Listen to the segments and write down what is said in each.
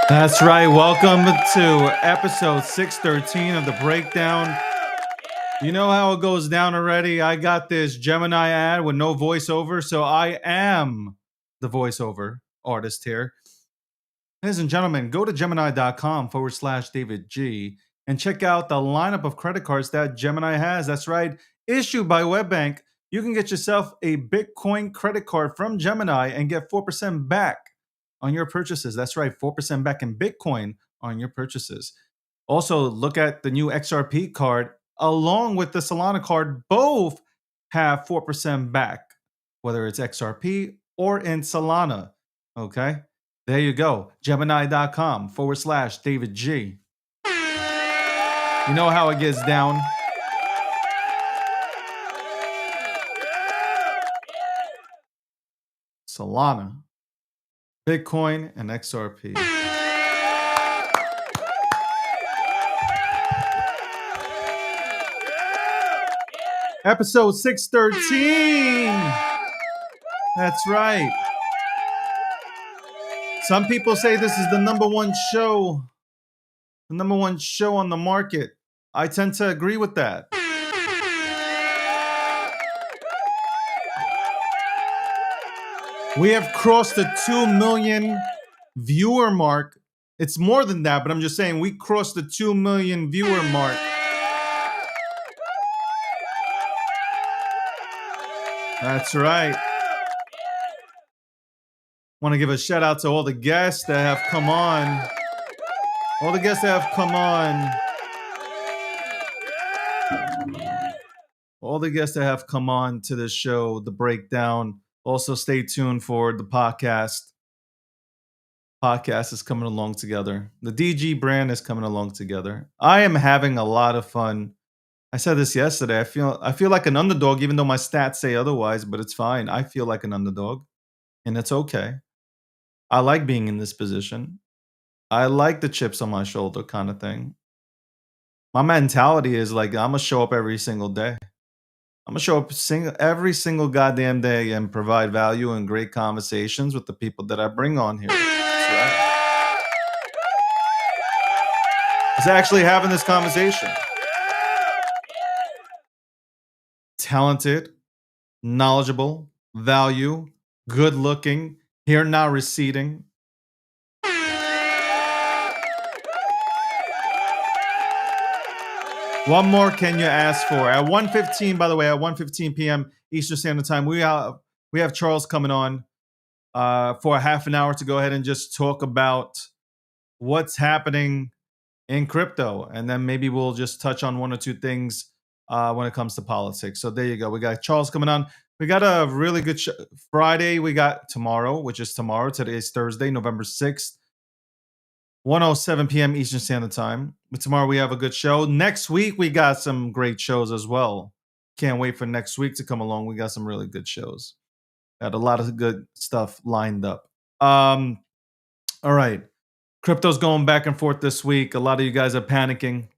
That's right. Welcome to episode 613 of the breakdown. You know how it goes down already. I got this Gemini ad with no voiceover, so I am the voiceover artist here. Ladies and gentlemen, go to Gemini.com/David G and check out the lineup of credit cards that Gemini has. That's right, issued by WebBank. You can get yourself a Bitcoin credit card from Gemini and get 4% back on your purchases. That's right, 4% back in Bitcoin on your purchases. Also, look at the new XRP card along with the Solana card. Both have 4% back, whether it's XRP or in Solana. Okay. There you go. Gemini.com/David G. You know how it gets down. Solana, Bitcoin, and XRP. Episode 613. That's right. Some people say this is the number one show on the market. I tend to agree with that. We have crossed the 2 million viewer mark. It's more than that, but I'm just saying we crossed the 2 million viewer mark. That's right. Want to give a shout out to all the guests that have come on. All the guests that have come on. All the guests that have come on to the show, the breakdown. Also, stay tuned for the podcast. Podcast is coming along together. The DG brand is coming along together. I am having a lot of fun. I said this yesterday. I feel like an underdog, even though my stats say otherwise, but it's fine. I feel like an underdog, and it's okay. I like being in this position. I like the chips on my shoulder kind of thing. My mentality is like I'm gonna show up every single day. I'm gonna show up every single goddamn day and provide value and great conversations with the people that I bring on here. That's right. It's actually having this conversation. Talented, knowledgeable, value, good looking, hair not receding. What more can you ask for? At 1:15, by the way, at 1:15 p.m. Eastern Standard Time, we have Charles coming on for a half an hour to go ahead and just talk about what's happening in crypto, and then maybe we'll just touch on one or two things when it comes to politics. So there you go. We got Charles coming on. We got a really good Friday. We got tomorrow, which is tomorrow. Today is Thursday, November 6th. 1:07 p.m. Eastern Standard Time. But tomorrow we have a good show. Next week we got some great shows as well. Can't wait for next week to come along. We got some really good shows. Got a lot of good stuff lined up. All right. Crypto's going back and forth this week. A lot of you guys are panicking.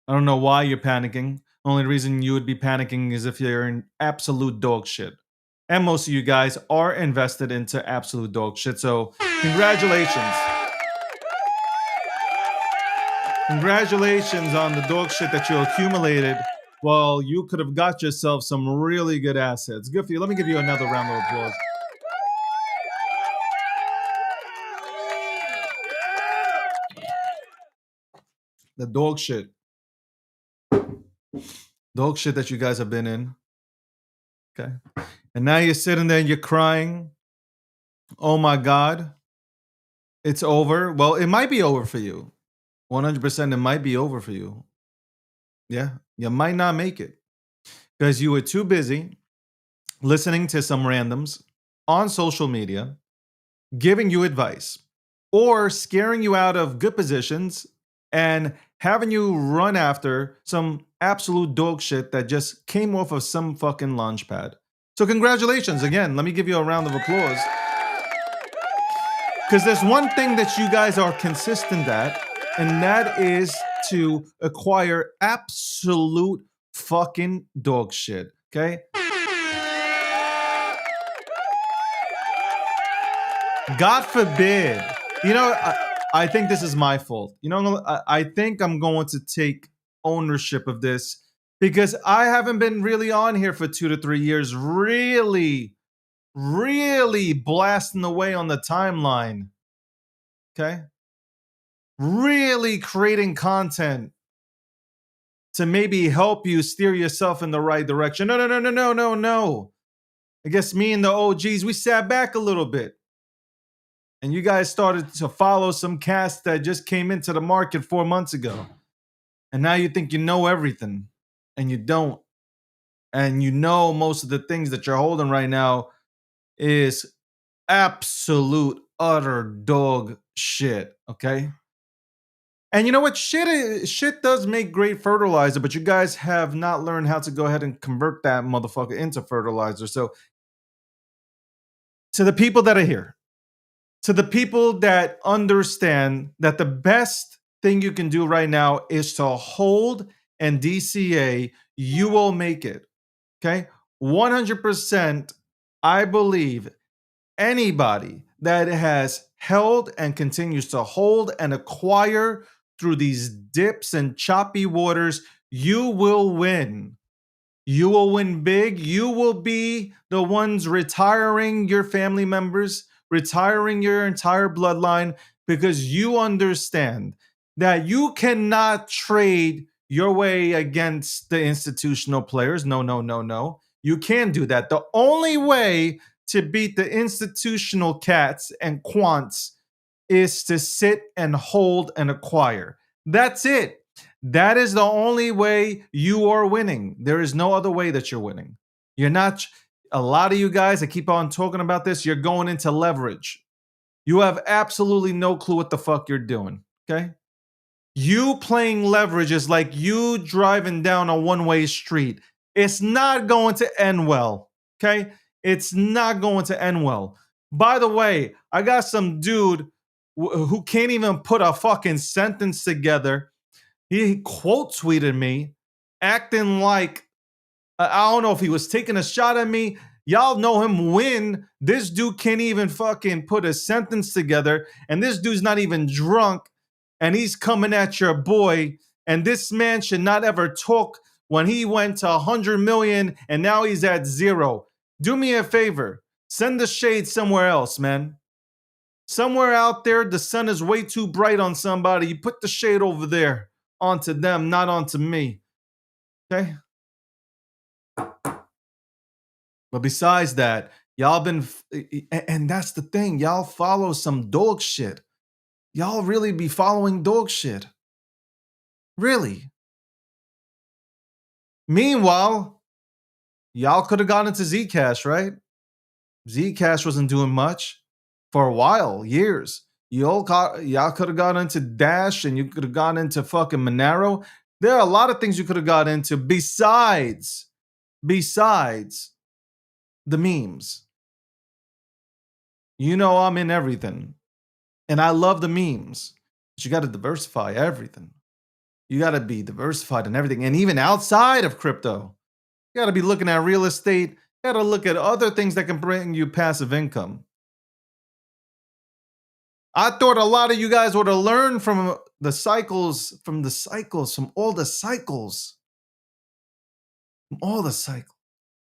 I don't know why you're panicking. Only reason you would be panicking is if you're in absolute dog shit. And most of you guys are invested into absolute dog shit. So congratulations. Congratulations on the dog shit that you accumulated. Well, you could have got yourself some really good assets. Good for you. Let me give you another round of applause. The dog shit. Dog shit that you guys have been in. Okay. And now you're sitting there and you're crying. Oh my God. It's over. Well, it might be over for you. 100% it might be over for you. Yeah. You might not make it because you were too busy listening to some randoms on social media, giving you advice, or scaring you out of good positions and having you run after some absolute dog shit that just came off of some fucking launch pad. So congratulations again. Let me give you a round of applause. Because there's one thing that you guys are consistent at, and that is to acquire absolute fucking dog shit. Okay? God forbid. You know, I think this is my fault. You know, I think I'm going to take ownership of this because I haven't been really on here for 2 to 3 years, really blasting away on the timeline. Okay. Really creating content to maybe help you steer yourself in the right direction. No. I guess me and the OGs, we sat back a little bit. And you guys started to follow some cast that just came into the market 4 months ago. And now you think you know everything. And you don't. And you know most of the things that you're holding right now is absolute utter dog shit. Okay. And you know what? Shit does make great fertilizer, but you guys have not learned how to go ahead and convert that motherfucker into fertilizer. So, to the people that are here, to the people that understand that the best thing you can do right now is to hold and DCA, you will make it. Okay? 100%, I believe anybody that has held and continues to hold and acquire through these dips and choppy waters, you will win. You will win big. You will be the ones retiring your family members, retiring your entire bloodline, because you understand that you cannot trade your way against the institutional players. No. You can't do that. The only way to beat the institutional cats and quants is to sit and hold and acquire. That's it. That is the only way you are winning. There is no other way that you're winning. You're not, a lot of you guys that keep on talking about this, you're going into leverage. You have absolutely no clue what the fuck you're doing. Okay. You playing leverage is like you driving down a one-way street. It's not going to end well. Okay. It's not going to end well. By the way, I got some dude who can't even put a fucking sentence together. He quote tweeted me, acting like I don't know if he was taking a shot at me. Y'all know him when this dude can't even fucking put a sentence together, and this dude's not even drunk, and he's coming at your boy. And this man should not ever talk when he went to 100 million and now he's at 0. Do me a favor, send the shade somewhere else, man. Somewhere out there, the sun is way too bright on somebody. You put the shade over there onto them, not onto me. Okay? But besides that, y'all been, and that's the thing, y'all follow some dog shit. Y'all really be following dog shit. Really. Meanwhile, y'all could have gone into Zcash, right? Zcash wasn't doing much for a while, years. Y'all could have gone into Dash and you could have gone into fucking Monero. There are a lot of things you could have got into besides the memes. You know I'm in everything. And I love the memes. But you got to diversify everything. You got to be diversified in everything. And even outside of crypto, you got to be looking at real estate. You got to look at other things that can bring you passive income. I thought a lot of you guys would have learned from all the cycles. I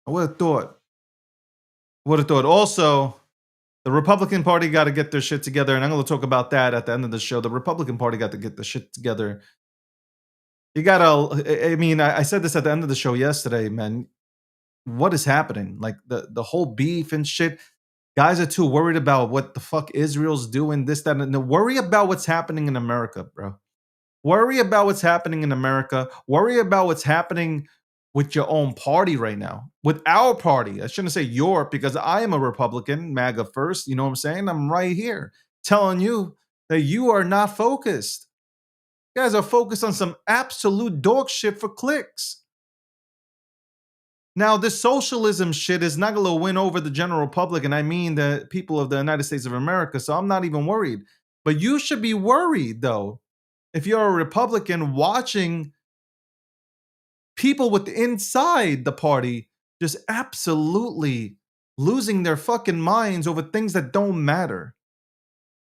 would have thought. Also, the Republican Party got to get their shit together, and I'm going to talk about that at the end of the show. The Republican Party got to get the shit together. You got to, I mean, I said this at the end of the show yesterday, man. What is happening? Like the whole beef and shit. Guys are too worried about what the fuck Israel's doing, this, that, and worry about what's happening in America, bro. Worry about what's happening in America. Worry about what's happening with your own party right now. With our party. I shouldn't say your, because I am a Republican, MAGA first. You know what I'm saying? I'm right here telling you that you are not focused. You guys are focused on some absolute dog shit for clicks. Now, this socialism shit is not going to win over the general public, and I mean the people of the United States of America, so I'm not even worried. But you should be worried, though, if you're a Republican watching people with inside the party just absolutely losing their fucking minds over things that don't matter.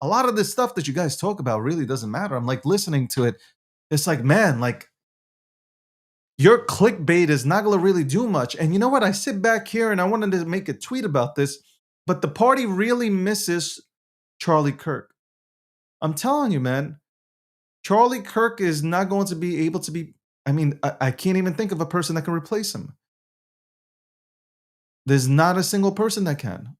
a lot of this stuff that you guys talk about really doesn't matter. I'm like listening to it. It's like, man, like your clickbait is not going to really do much. And you know what? I sit back here and I wanted to make a tweet about this, but the party really misses Charlie Kirk. I'm telling you, man, Charlie Kirk is not going to be able to be. I mean, I can't even think of a person that can replace him. There's not a single person that can.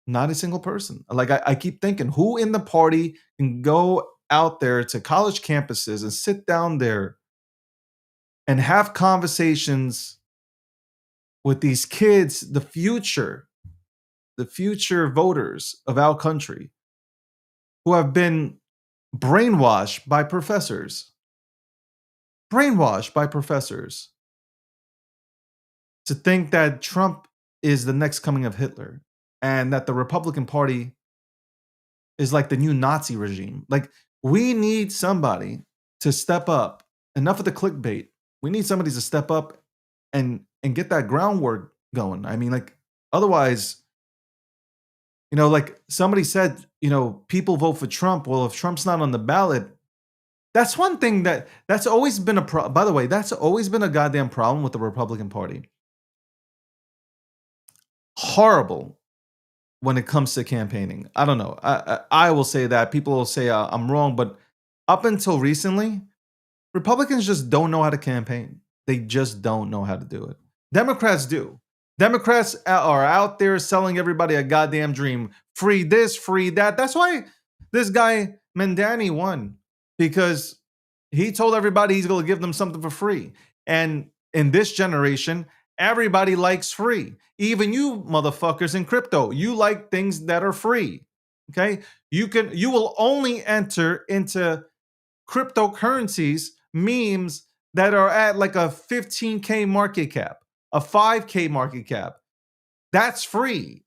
Not a single person. Like I keep thinking, who in the party can go out there to college campuses and sit down there and have conversations with these kids, the future voters of our country, who have been brainwashed by professors, brainwashed by professors to think that Trump is the next coming of Hitler and that the Republican Party is like the new Nazi regime. Like, we need somebody to step up. Enough of the clickbait. We need somebody to step up and get that groundwork going. I mean, like, otherwise, like somebody said, people vote for Trump. Well, if Trump's not on the ballot, that's one thing that's always been a problem. By the way, that's always been a goddamn problem with the Republican Party. Horrible when it comes to campaigning. I don't know. I will say that. People will say I'm wrong, but up until recently, Republicans just don't know how to campaign. They just don't know how to do it. Democrats do. Democrats are out there selling everybody a goddamn dream. Free this, free that. That's why this guy Mandani won, because he told everybody he's going to give them something for free. And in this generation, everybody likes free. Even you motherfuckers in crypto, you like things that are free. Okay? You will only enter into cryptocurrencies, memes that are at like a 15K market cap, a 5K market cap. That's free.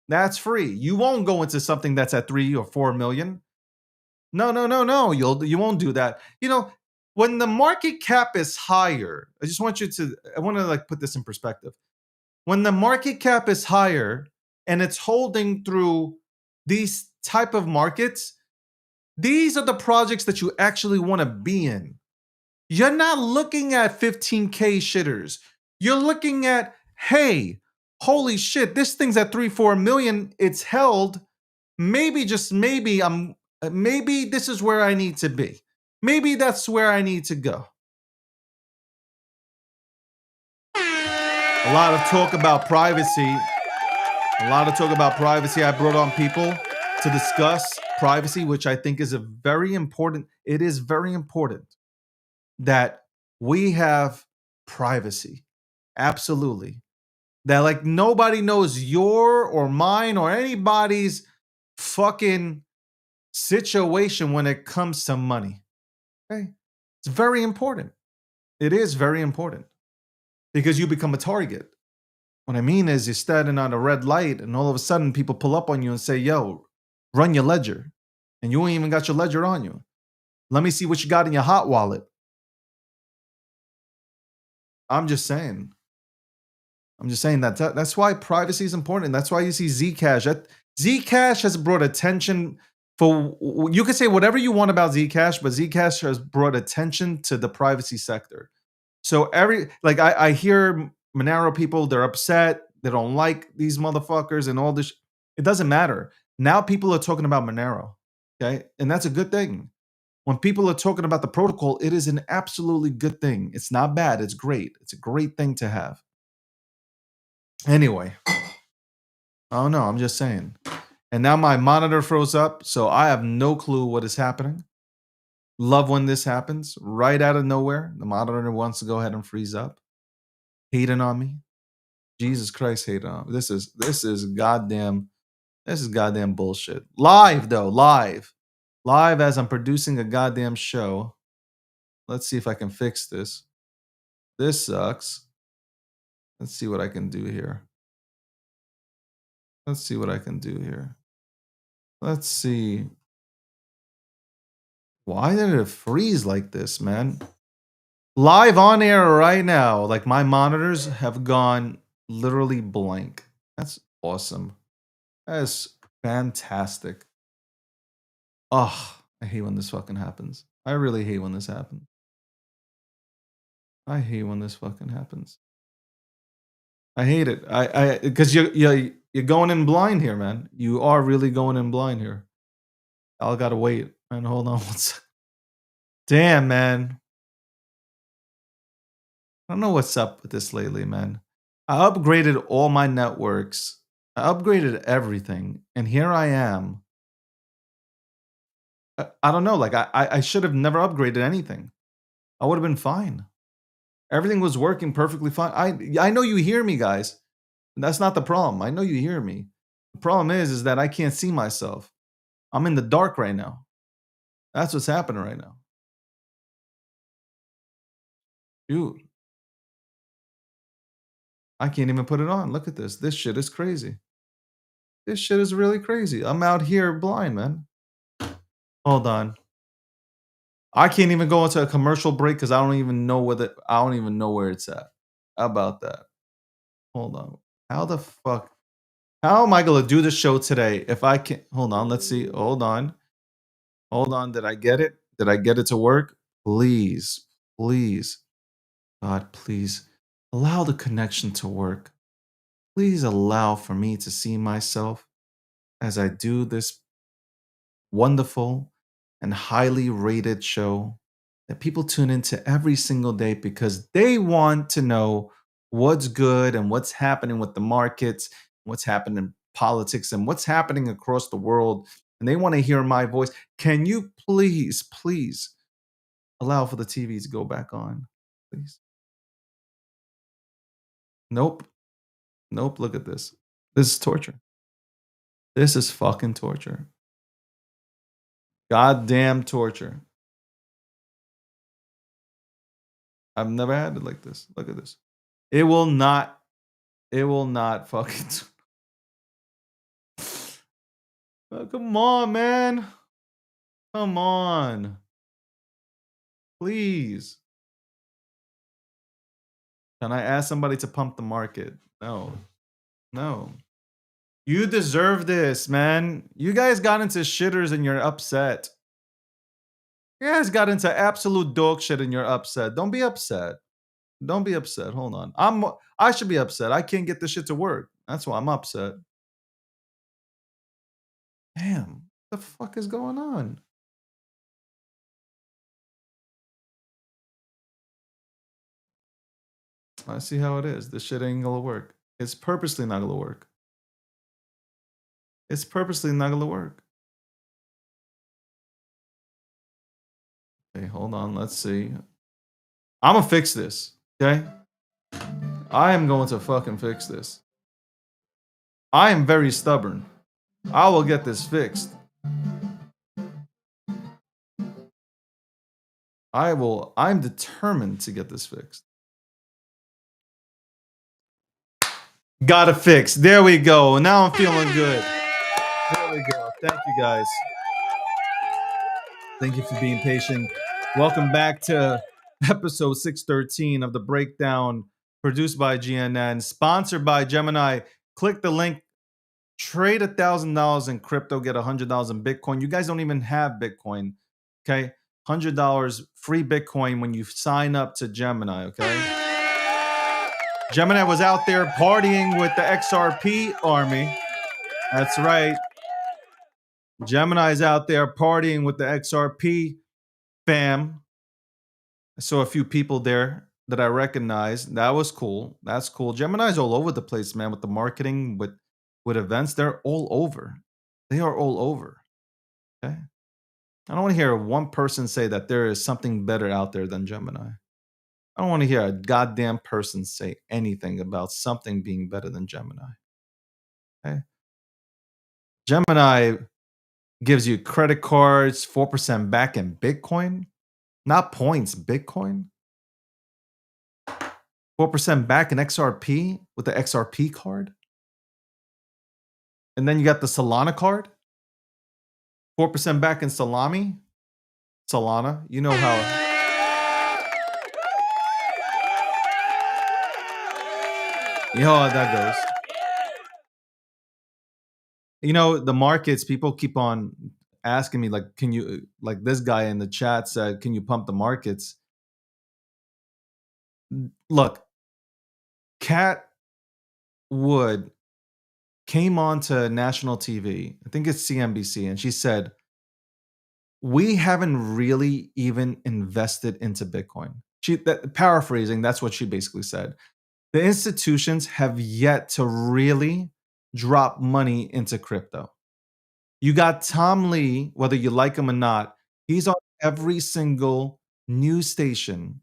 That's free. You won't go into something that's at 3 or 4 million. No, no, no, no. You won't do that. When the market cap is higher, I want to like put this in perspective. When the market cap is higher and it's holding through these type of markets, these are the projects that you actually want to be in. You're not looking at 15K shitters. You're looking at, hey, holy shit, this thing's at 3-4 million. It's held. Maybe, just maybe, maybe this is where I need to be. Maybe that's where I need to go. A lot of talk about privacy. I brought on people to discuss privacy, which I think is very important. It is very important that we have privacy. Absolutely. That like nobody knows your or mine or anybody's fucking situation when it comes to money. Okay? It's very important. It is very important because you become a target. What I mean is you're standing on a red light and all of a sudden people pull up on you and say, yo, run your ledger. And you ain't even got your ledger on you. Let me see what you got in your hot wallet. I'm just saying that's why privacy is important. That's why you see Zcash. Zcash has brought attention for, you can say whatever you want about Zcash, but Zcash has brought attention to the privacy sector. So I hear Monero people, they're upset, they don't like these motherfuckers and all this. It doesn't matter. Now people are talking about Monero, okay? And that's a good thing. When people are talking about the protocol, it is an absolutely good thing. It's not bad. It's great. It's a great thing to have. Anyway. Oh, no, I'm just saying. And now my monitor froze up, so I have no clue what is happening. Love when this happens. Right out of nowhere, the monitor wants to go ahead and freeze up. Hating on me. Jesus Christ, hating on me. This is goddamn bullshit. Live, though. Live as I'm producing a goddamn show. Let's see if I can fix this. This sucks. Let's see what I can do here. Let's see. Why did it freeze like this, man? Live on air right now. Like, my monitors have gone literally blank. That's awesome. That is fantastic. Oh, I hate when this fucking happens. I really hate when this happens. I hate when this fucking happens. I hate it. Because you're going in blind here, man. You are really going in blind here. I gotta wait. And hold on one sec. Damn, man. I don't know what's up with this lately, man. I upgraded all my networks. I upgraded everything, and here I am. I don't know. Like I should have never upgraded anything. I would have been fine. Everything was working perfectly fine. I know you hear me, guys. That's not the problem. I know you hear me. The problem is that I can't see myself. I'm in the dark right now. That's what's happening right now. Dude, I can't even put it on. Look at this. This shit is crazy. This shit is really crazy. I'm out here blind, man. Hold on. I can't even go into a commercial break because I don't even know where it's at. How about that? Hold on. How the fuck? How am I gonna do the show today if I can't? Hold on. Let's see. Hold on. Hold on. Did I get it? Did I get it to work? Please, please, God, please allow the connection to work. Please allow for me to see myself as I do this wonderful and highly rated show that people tune into every single day because they want to know what's good and what's happening with the markets, what's happening in politics, and what's happening across the world. And they want to hear my voice. Can you please, please allow for the TV to go back on? Please. Nope. Nope. Look at this. This is torture. This is fucking torture. Goddamn torture. I've never had it like this. Look at this. It will not. It will not fucking. Oh, come on, man. Come on. Please. Can I ask somebody to pump the market? No. No. You deserve this, man. You guys got into shitters and you're upset. You guys got into absolute dog shit and you're upset. Don't be upset. Don't be upset. Hold on. I should be upset. I can't get this shit to work. That's why I'm upset. Damn. What the fuck is going on? I see how it is. This shit ain't gonna work. It's purposely not gonna work. It's purposely not gonna work. Okay, hold on. Let's see. I'm gonna fix this. Okay? I am going to fucking fix this. I am very stubborn. I will get this fixed. I'm determined to get this fixed. Got it fixed. There we go. Now I'm feeling good. There we go. Thank you guys. Thank you for being patient. Welcome back to episode 613 of The Breakdown, produced by GNN, sponsored by Gemini. Click the link, trade $1,000 in crypto, get $100 in Bitcoin. You guys don't even have Bitcoin, okay? $100 free Bitcoin when you sign up to Gemini, okay? Gemini was out there partying with the XRP army. That's right. Gemini's out there partying with the XRP fam. I saw a few people there that I recognized. That was cool. That's cool. Gemini's all over the place, man, with the marketing, with events. They're all over. They are all over. Okay. I don't want to hear one person say that there is something better out there than Gemini. I don't want to hear a goddamn person say anything about something being better than Gemini. Okay. Gemini gives you credit cards, 4% back in Bitcoin, not points, Bitcoin. 4% back in XRP with the XRP card. And then you got the Solana card. 4% back in Salami. Solana. You know how. You know how that goes. You know, the markets, people keep on asking me like, can you like this guy in the chat said, can you pump the markets? Look, Cat Wood came on to national TV. I think it's CNBC, and she said, we haven't really even invested into Bitcoin. Paraphrasing, that's what she basically said. The institutions have yet to really drop money into crypto. You got Tom Lee, whether you like him or not, he's on every single news station,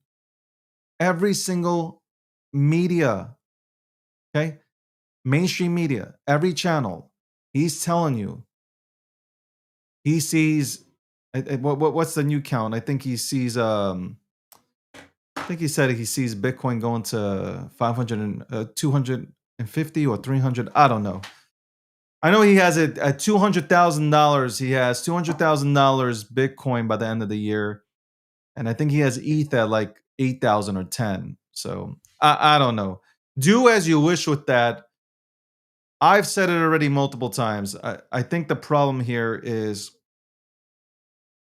every single media, okay? Mainstream media, every channel. He's telling you he sees what's the new count? I think he sees I think he said he sees Bitcoin going to 500 and 250 or 300. I don't know. I know he has it at $200,000. He has $200,000 Bitcoin by the end of the year, and I think he has ETH at like 8,000 or 10. So I don't know. Do as you wish with that. I've said it already multiple times. I think the problem here is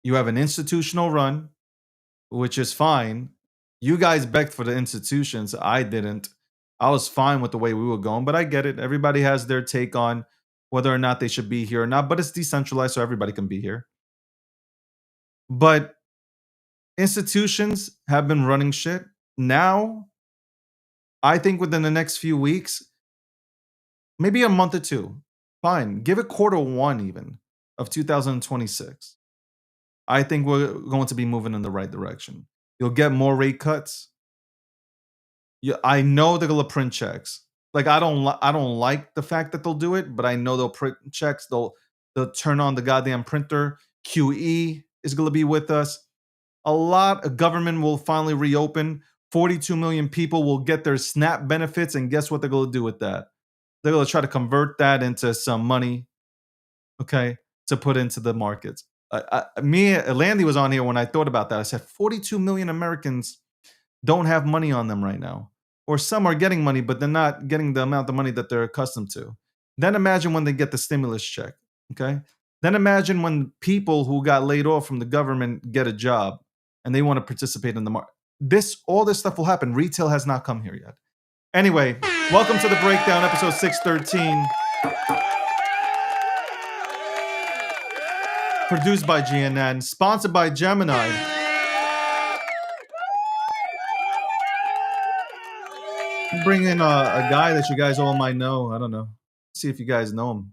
you have an institutional run, which is fine. You guys begged for the institutions. I didn't. I was fine with the way we were going, but I get it. Everybody has their take on whether or not they should be here or not, but it's decentralized, so everybody can be here. But institutions have been running shit. Now, I think within the next few weeks, maybe a month or two, fine, give it quarter one even of 2026. I think we're going to be moving in the right direction. You'll get more rate cuts. Yeah, I know they're gonna print checks. Like I don't like the fact that they'll do it, but I know they'll print checks. They'll turn on the goddamn printer. QE is gonna be with us. A lot of government will finally reopen. 42 million people will get their SNAP benefits, and guess what they're gonna do with that? They're gonna try to convert that into some money, okay, to put into the markets. Landy was on here when I thought about that. I said 42 million Americans don't have money on them right now. Or some are getting money, but they're not getting the amount of money that they're accustomed to. Then imagine when they get the stimulus check. Okay. Then imagine when people who got laid off from the government get a job and they want to participate in the market. All this stuff will happen. Retail has not come here yet. Anyway, welcome to the breakdown, episode 613. Produced by GNN, sponsored by Gemini. Bring in a guy that you guys all might know. I don't know. See if you guys know him.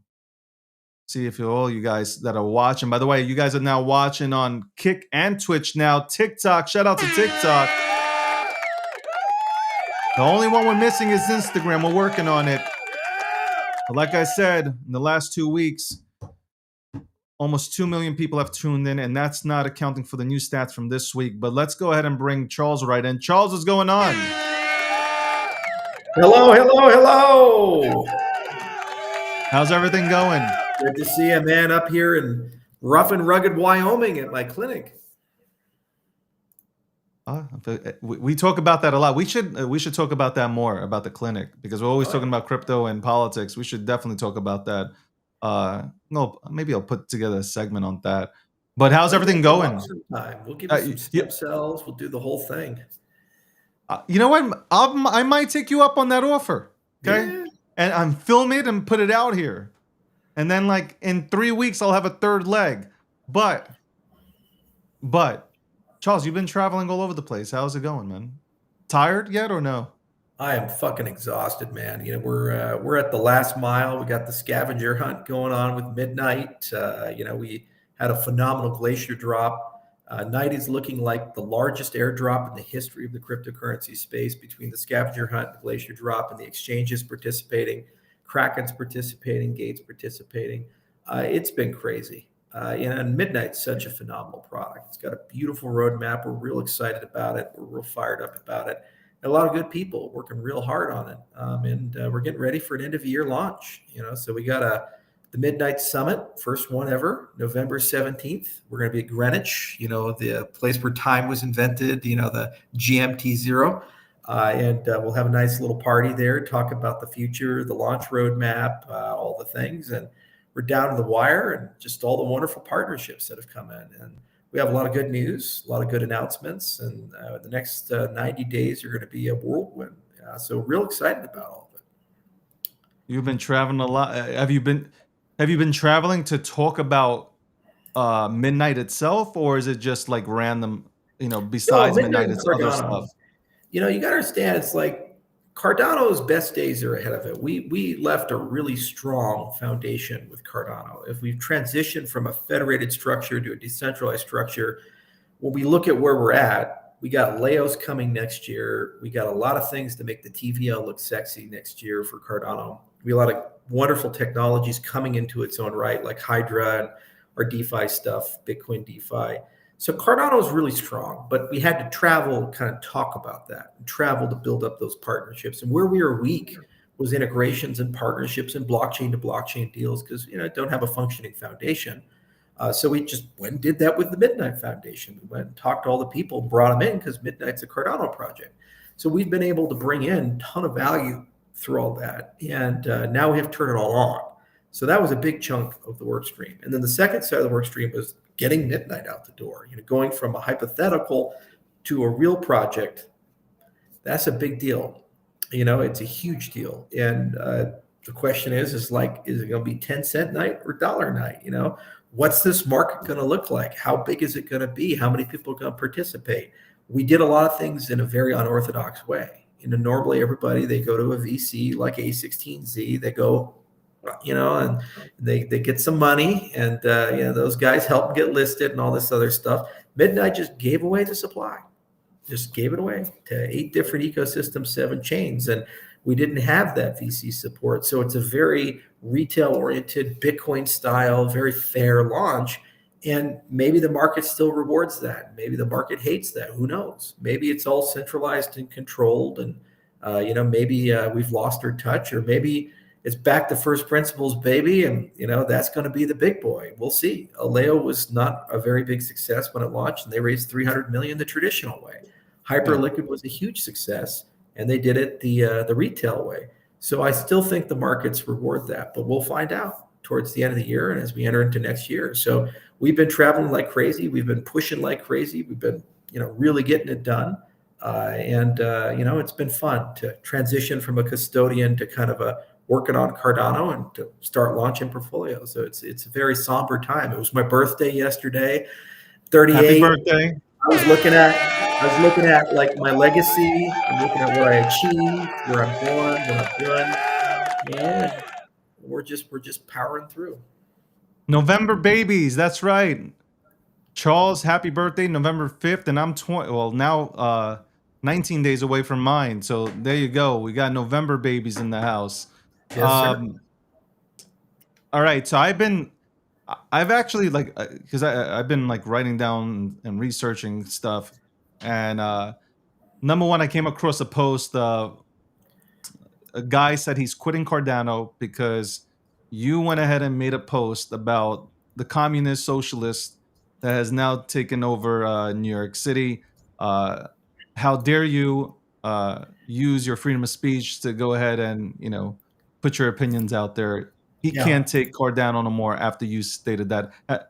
See if all you guys that are watching. By the way, you guys are now watching on Kick and Twitch now. TikTok. Shout out to TikTok. The only one we're missing is Instagram. We're working on it. But like I said, in the last 2 weeks, almost 2 million people have tuned in, and that's not accounting for the new stats from this week. But let's go ahead and bring Charles right in. Charles, what's going on? Hello, hello, hello. How's everything going? Good to see you, man, up here in rough and rugged Wyoming at my clinic. We talk about that a lot. We should talk about that more, about the clinic, because we're always talking about crypto and politics. We should definitely talk about that. No, maybe I'll put together a segment on that. But how's everything going? We'll give you some stem cells. We'll do the whole thing. You know what? I might take you up on that offer. Okay, yeah. And I'm film it and put it out here, and then like in 3 weeks I'll have a third leg. But Charles, you've been traveling all over the place. How's it going, man? Tired yet or no? I am fucking exhausted, man. You know, we're at the last mile. We got the scavenger hunt going on with Midnight. We had a phenomenal glacier drop. Night is looking like the largest airdrop in the history of the cryptocurrency space, between the scavenger hunt, the glacier drop, and the exchanges participating, Kraken's participating, Gates participating. It's been crazy. And Midnight's such a phenomenal product. It's got a beautiful roadmap. We're real excited about it. We're real fired up about it. And a lot of good people working real hard on it. And we're getting ready for an end of year launch. So we got the Midnight Summit, first one ever, November 17th. We're going to be at Greenwich, the place where time was invented, the GMT zero. And we'll have a nice little party there, talk about the future, the launch roadmap, all the things. And we're down to the wire, and just all the wonderful partnerships that have come in. And we have a lot of good news, a lot of good announcements, and the next 90 days are going to be a whirlwind. So real excited about all of it. You've been traveling a lot. Have you been traveling to talk about Midnight itself, or is it just like random, No, besides Midnight Midnight, and it's other stuff? Cardano. You got to understand, it's like Cardano's best days are ahead of it. We left a really strong foundation with Cardano. If we've transitioned from a federated structure to a decentralized structure, when we look at where we're at, we got Leos coming next year. We got a lot of things to make the TVL look sexy next year for Cardano. We have a lot of wonderful technologies coming into its own right, like Hydra and our DeFi stuff, Bitcoin DeFi. So Cardano is really strong, but we had to travel, kind of talk about that, and travel to build up those partnerships. And where we were weak was integrations and partnerships and blockchain to blockchain deals, because don't have a functioning foundation. So we just went and did that with the Midnight Foundation. We went and talked to all the people, brought them in, because Midnight's a Cardano project. So we've been able to bring in a ton of value through all that, and now we have to turn it all on. So that was a big chunk of the work stream. And then the second side of the work stream was getting Midnight out the door. Going from a hypothetical to a real project. That's a big deal. It's a huge deal. And the question is like, is it going to be 10-cent night or dollar night? What's this market going to look like? How big is it going to be? How many people are going to participate? We did a lot of things in a very unorthodox way. Normally everybody, they go to a VC like A16Z, they go, and they get some money, and those guys help them get listed and all this other stuff. Midnight just gave away the supply, just gave it away to 8 different ecosystems, 7 chains, and we didn't have that VC support. So it's a very retail-oriented, Bitcoin-style, very fair launch. And maybe the market still rewards that. Maybe the market hates that. Who knows? Maybe it's all centralized and controlled, and maybe we've lost our touch, or maybe it's back to first principles, baby, and that's going to be the big boy. We'll see. Aleo was not a very big success when it launched, and they raised $300 million the traditional way. Hyperliquid was a huge success, and they did it the retail way. So I still think the markets reward that, but we'll find out towards the end of the year and as we enter into next year. So we've been traveling like crazy. We've been pushing like crazy. We've been really getting it done. And it's been fun to transition from a custodian to kind of a working on Cardano and to start launching portfolios. So it's a very somber time. It was my birthday yesterday, 38. Happy birthday. I was looking at like my legacy. I'm looking at where I achieved, where I'm going, what I'm doing. And we're just powering through. November babies, that's right. Charles, happy birthday, November 5th, and I'm 20. Well, now 19 days away from mine. So there you go. We got November babies in the house. Yes, sir. All right. So I've actually because I've been like writing down and researching stuff, and number one, I came across a post. A guy said he's quitting Cardano because you went ahead and made a post about the communist socialist that has now taken over New York City. How dare you use your freedom of speech to go ahead and put your opinions out there? He can't take Cardano no more after you stated that. I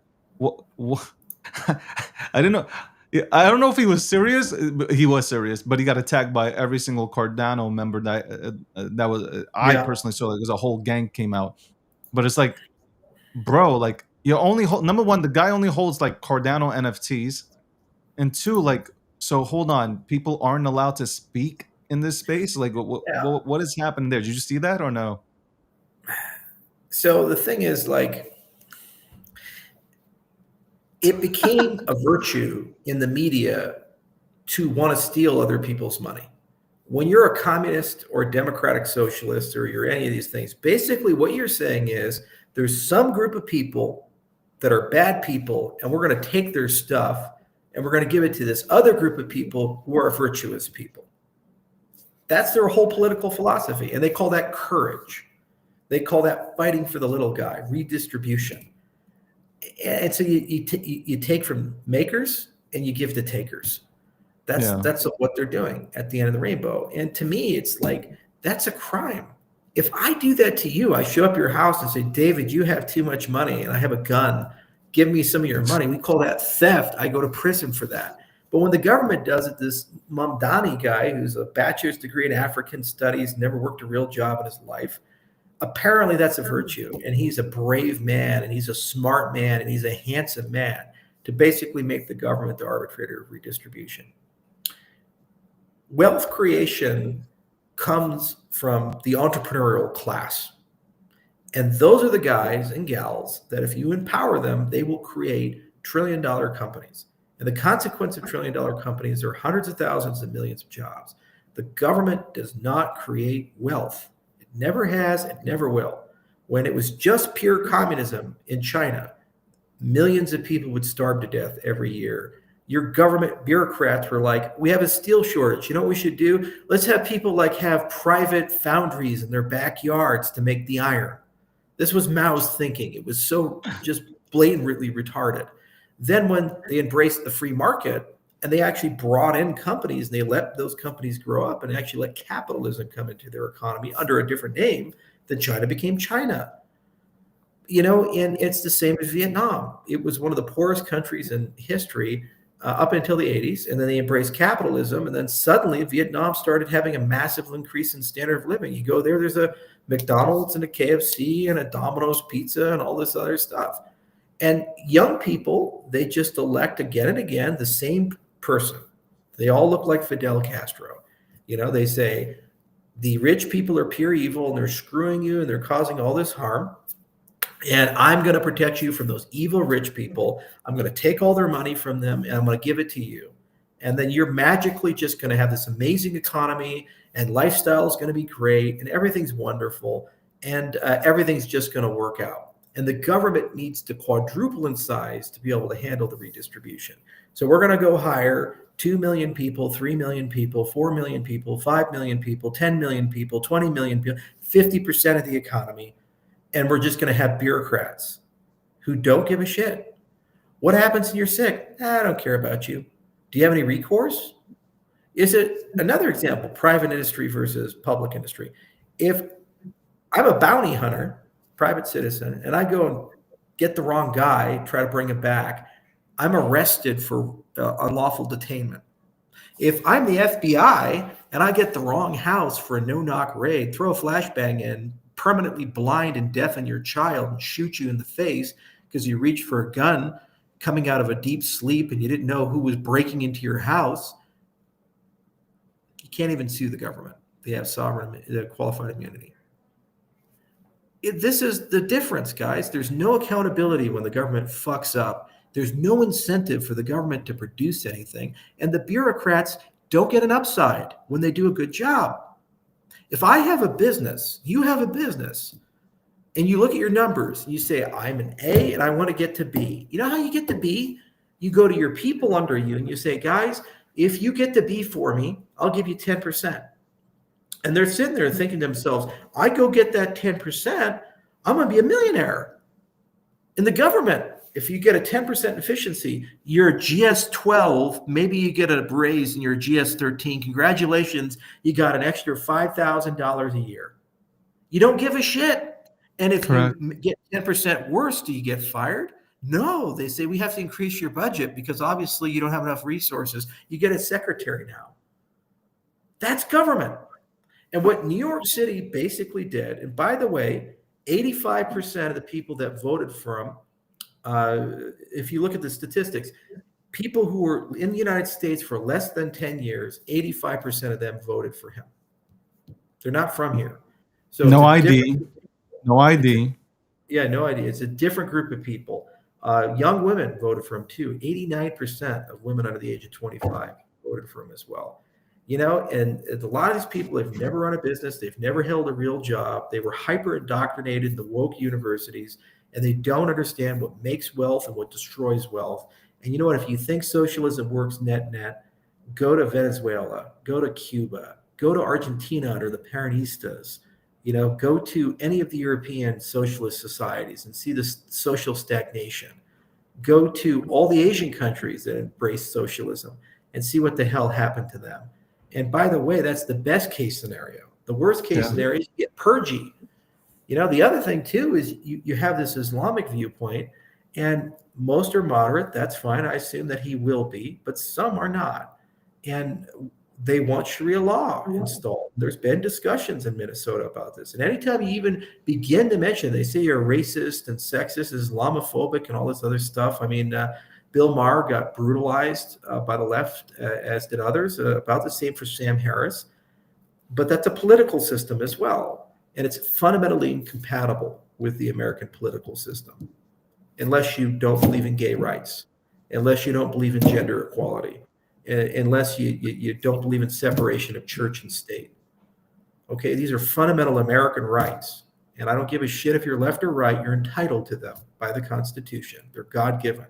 didn't know. I don't know if he was serious. He was serious, but he got attacked by every single Cardano member that was. I personally saw it because a whole gang came out. But it's like, bro, like you only number one, the guy only holds like Cardano NFTs, and two, like, so hold on, people aren't allowed to speak in this space. Like, what has happened there? Did you see that or no? So the thing is, like, it became a virtue in the media to want to steal other people's money. When you're a communist or a democratic socialist or you're any of these things, basically what you're saying is there's some group of people that are bad people, and we're going to take their stuff and we're going to give it to this other group of people who are virtuous people. That's their whole political philosophy, and they call that courage. They call that fighting for the little guy, redistribution. And so you take from makers and you give to takers. That's what they're doing at the end of the rainbow. And to me, it's like, that's a crime. If I do that to you, I show up at your house and say, David, you have too much money and I have a gun. Give me some of your money. We call that theft. I go to prison for that. But when the government does it, this Mamdani guy who's a bachelor's degree in African studies, never worked a real job in his life, apparently that's a virtue. And he's a brave man and he's a smart man and he's a handsome man to basically make the government the arbitrator of redistribution. Wealth creation comes from the entrepreneurial class. And those are the guys and gals that if you empower them, they will create trillion-dollar companies. And the consequence of trillion-dollar companies are hundreds of thousands and millions of jobs. The government does not create wealth. It never has, it never will. When it was just pure communism in China, millions of people would starve to death every year. Your government bureaucrats were like, we have a steel shortage. You know what we should do? Let's have people like have private foundries in their backyards to make the iron. This was Mao's thinking. It was so just blatantly retarded. Then when they embraced the free market and they actually brought in companies and they let those companies grow up and actually let capitalism come into their economy under a different name, then China became China. You know, and it's the same as Vietnam. It was one of the poorest countries in history up until the 80s, and then they embraced capitalism, and then suddenly Vietnam started having a massive increase in standard of living. You go there, there's a McDonald's and a KFC and a Domino's pizza and all this other stuff. And young people, they just elect again and again the same person. They all look like Fidel Castro. You know, they say the rich people are pure evil and they're screwing you and they're causing all this harm. And I'm going to protect you from those evil rich people. I'm going to take all their money from them and I'm going to give it to you. And then you're magically just going to have this amazing economy and lifestyle is going to be great and everything's wonderful and everything's just going to work out. And the government needs to quadruple in size to be able to handle the redistribution. So we're going to go hire 2 million people, 3 million people, 4 million people, 5 million people, 10 million people, 20 million people, 50% of the economy. And we're just going to have bureaucrats who don't give a shit. What happens when you're sick? I don't care about you. Do you have any recourse? Is it another example, private industry versus public industry? If I'm a bounty hunter, private citizen, and I go and get the wrong guy, try to bring him back, I'm arrested for unlawful detainment. If I'm the FBI and I get the wrong house for a no-knock raid, throw a flashbang in, permanently blind and deafen your child and shoot you in the face because you reached for a gun coming out of a deep sleep and you didn't know who was breaking into your house, you can't even sue the government. They have qualified immunity. This is the difference, guys. There's no accountability when the government fucks up. There's no incentive for the government to produce anything. And the bureaucrats don't get an upside when they do a good job. If I have a business, you have a business, and you look at your numbers, and you say, I'm an A and I want to get to B. You know how you get to B? You go to your people under you and you say, guys, if you get to B for me, I'll give you 10%. And they're sitting there thinking to themselves, I go get that 10%, I'm going to be a millionaire. In the government, if you get a 10% efficiency, you're GS12, maybe you get a raise in your GS13. Congratulations, you got an extra $5,000 a year. You don't give a shit. And if Correct. you get 10% worse, do you get fired? No, they say we have to increase your budget because obviously you don't have enough resources. You get a secretary now. That's government. And what New York City basically did, and by the way, 85% of the people that voted for him, if you look at the statistics, people who were in the United States for less than 10 years, 85% of them voted for him. They're not from here. So no ID. No ID. Yeah, no idea. It's a different group of people. Young women voted for him too. 89% of women under the age of 25 voted for him as well. You know, and a lot of these people have never run a business. They've never held a real job. They were hyper indoctrinated in the woke universities, and they don't understand what makes wealth and what destroys wealth. And you know what? If you think socialism works net, go to Venezuela, go to Cuba, go to Argentina under the Peronistas, you know, go to any of the European socialist societies and see the social stagnation. Go to all the Asian countries that embrace socialism and see what the hell happened to them. And by the way, that's the best case scenario. The worst case Yeah. scenario is you get purgy. The other thing too is you have this Islamic viewpoint, and most are moderate. That's fine. I assume that he will be, but some are not. And they want Sharia law installed. There's been discussions in Minnesota about this. And anytime you even begin to mention, they say you're racist and sexist, Islamophobic, and all this other stuff. I mean, Bill Maher got brutalized by the left, as did others. About the same for Sam Harris. But that's a political system as well. And it's fundamentally incompatible with the American political system, unless you don't believe in gay rights, unless you don't believe in gender equality, unless you don't believe in separation of church and state. Okay, these are fundamental American rights. And I don't give a shit if you're left or right, you're entitled to them by the Constitution. They're God-given.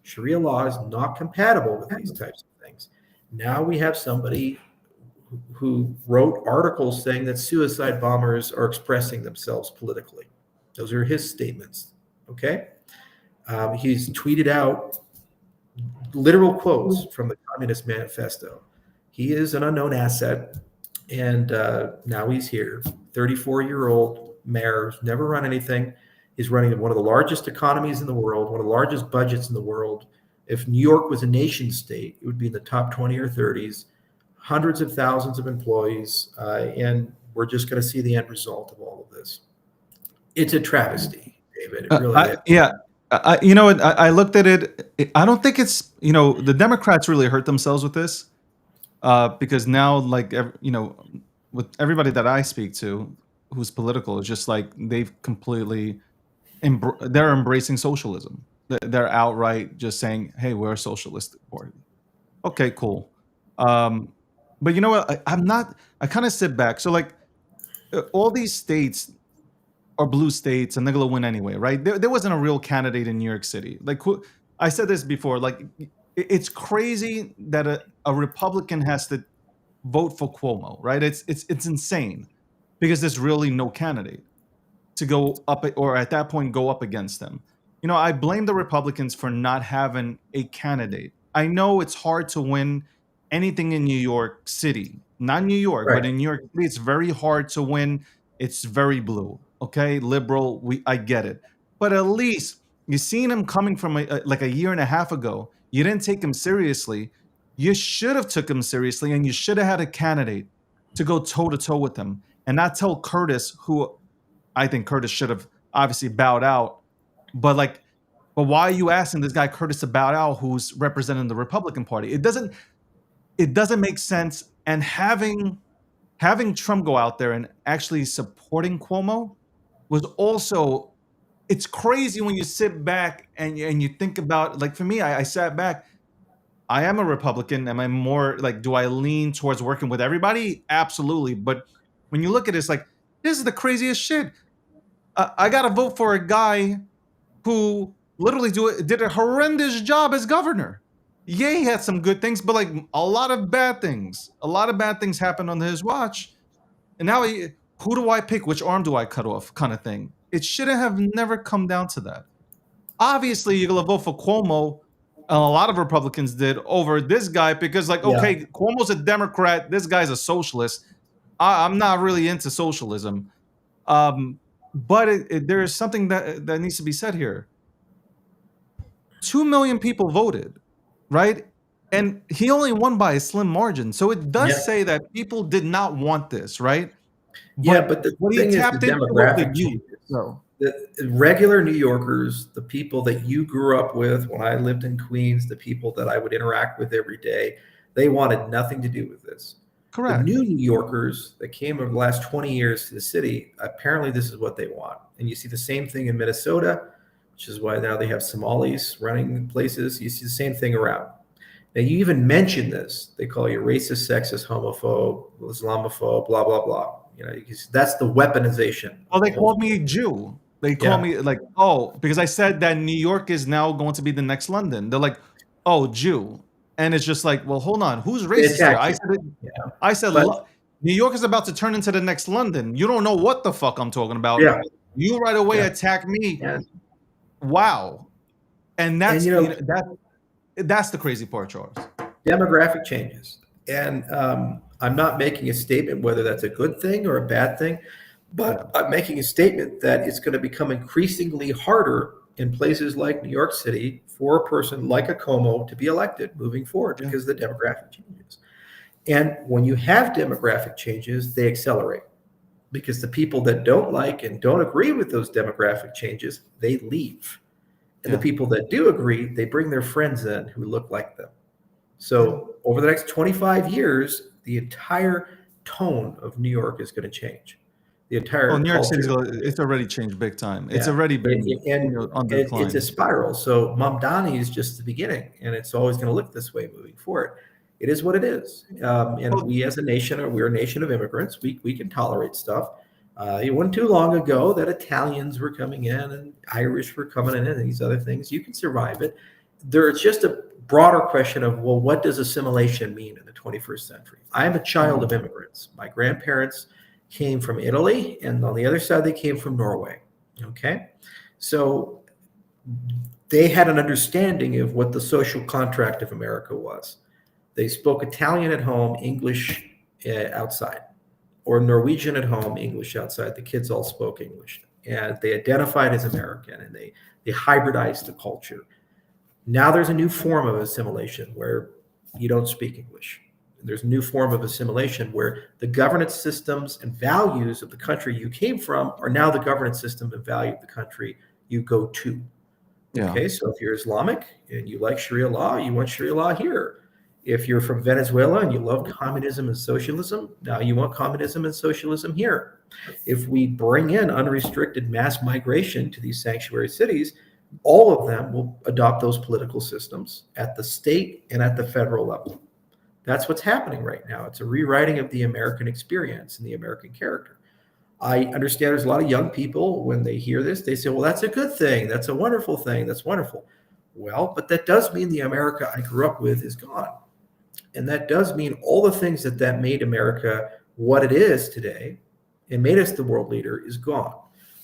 Sharia law is not compatible with these types of things. Now we have somebody who wrote articles saying that suicide bombers are expressing themselves politically. Those are his statements. Okay. He's tweeted out literal quotes from the Communist Manifesto. He is an unknown asset, and now he's here. 34-year-old mayor, never run anything. He's running one of the largest economies in the world, one of the largest budgets in the world. If New York was a nation state, it would be in the top 20 or 30s. Hundreds of thousands of employees, and we're just going to see the end result of all of this. It's a travesty, David. It really is. Yeah. I looked at it. I don't think it's, the Democrats really hurt themselves with this, because now, like, with everybody that I speak to who's political, it's just like they've completely, they're embracing socialism. They're outright just saying, hey, we're a socialist party. Okay, cool. But you know what? I kind of sit back. So, like, all these states are blue states and they're going to win anyway, right? There wasn't a real candidate in New York City. Like, I said this before, like, it's crazy that a Republican has to vote for Cuomo, right? It's insane, because there's really no candidate to go up, or at that point go up against them. I blame the Republicans for not having a candidate. I know it's hard to win anything in New York City, not New York, but in New York City, it's very hard to win. It's very blue. Okay, liberal. I get it, but at least you seen him coming from like a year and a half ago. You didn't take him seriously. You should have took him seriously, and you should have had a candidate to go toe to toe with him, and not tell Curtis, who I think Curtis should have obviously bowed out. But why are you asking this guy Curtis to bow out, who's representing the Republican Party? It doesn't make sense. And having Trump go out there and actually supporting Cuomo was also, it's crazy when you sit back and you think about, like, for me, I sat back. I am a Republican. Am I more like, do I lean towards working with everybody? Absolutely. But when you look at it, it's like, this is the craziest shit. I got to vote for a guy who literally did a horrendous job as governor. Yeah, he had some good things, but like a lot of bad things. A lot of bad things happened on his watch. And now who do I pick? Which arm do I cut off? Kind of thing. It shouldn't have never come down to that. Obviously, you're going to vote for Cuomo. And a lot of Republicans did, over this guy, because okay, Cuomo's a Democrat. This guy's a socialist. I'm not really into socialism. But there is something that needs to be said here. 2 million people voted, right? And he only won by a slim margin. So it does say that people did not want this, right? But the thing is, the demographic changes. The regular New Yorkers, the people that you grew up with when I lived in Queens, the people that I would interact with every day, they wanted nothing to do with this. Correct. The new New Yorkers that came over the last 20 years to the city, apparently this is what they want. And you see the same thing in Minnesota, which is why now they have Somalis running places. You see the same thing around. Now, you even mention this. They call you racist, sexist, homophobe, Islamophobe, blah, blah, blah. That's the weaponization. Well, they called me a Jew. They call me because I said that New York is now going to be the next London. They're like, oh, Jew. And it's just like, well, hold on. Who's racist here? I said, New York is about to turn into the next London. You don't know what the fuck I'm talking about. Yeah. You right away attack me. Yeah. Wow. And that's that's the crazy part, Charles. Demographic changes. And I'm not making a statement whether that's a good thing or a bad thing, Yeah. but I'm making a statement that it's going to become increasingly harder in places like New York City for a person like a Como to be elected moving forward Yeah. because of the demographic changes. And when you have demographic changes, they accelerate because the people that don't like and don't agree with those demographic changes, they leave. And the Yeah. people that do agree, they bring their friends in who look like them. Yeah. So over the next 25 years, the entire tone of New York is going to change. The Oh, entire New York City's culture. it's already changed big time. It's Yeah. already been, And on it's a decline. spiral. So Mamdani is just the beginning, and it's always going to look this way moving forward. It is what it is. And Well, we as a nation, we're a nation of immigrants. We can tolerate stuff. It wasn't too long ago that Italians were coming in and Irish were coming in and these other things. You can survive it. There's just a broader question of, well, what does assimilation mean in the 21st century? I am a child mhm. of immigrants. My grandparents came from Italy, and on the other side, they came from Norway. Okay. So they had an understanding of what the social contract of America was. They spoke Italian at home, English outside, or Norwegian at home, English outside. The kids all spoke English, and they identified as American, and they hybridized the culture. Now there's a new form of assimilation where you don't speak English. There's a new form of assimilation where the governance systems and values of the country you came from are now the governance system and value of the country you go to. Yeah. Okay, so if you're Islamic and you like Sharia law, you want Sharia law here. If you're from Venezuela and you love communism and socialism, now you want communism and socialism here. If we bring in unrestricted mass migration to these sanctuary cities, all of them will adopt those political systems at the state and at the federal level. That's what's happening right now. It's a rewriting of the American experience and the American character. I understand there's a lot of young people, when they hear this, they say, well, that's a good thing. That's a wonderful thing. That's wonderful. Well, but that does mean the America I grew up with is gone. And that does mean all the things that made America what it is today and made us the world leader is gone.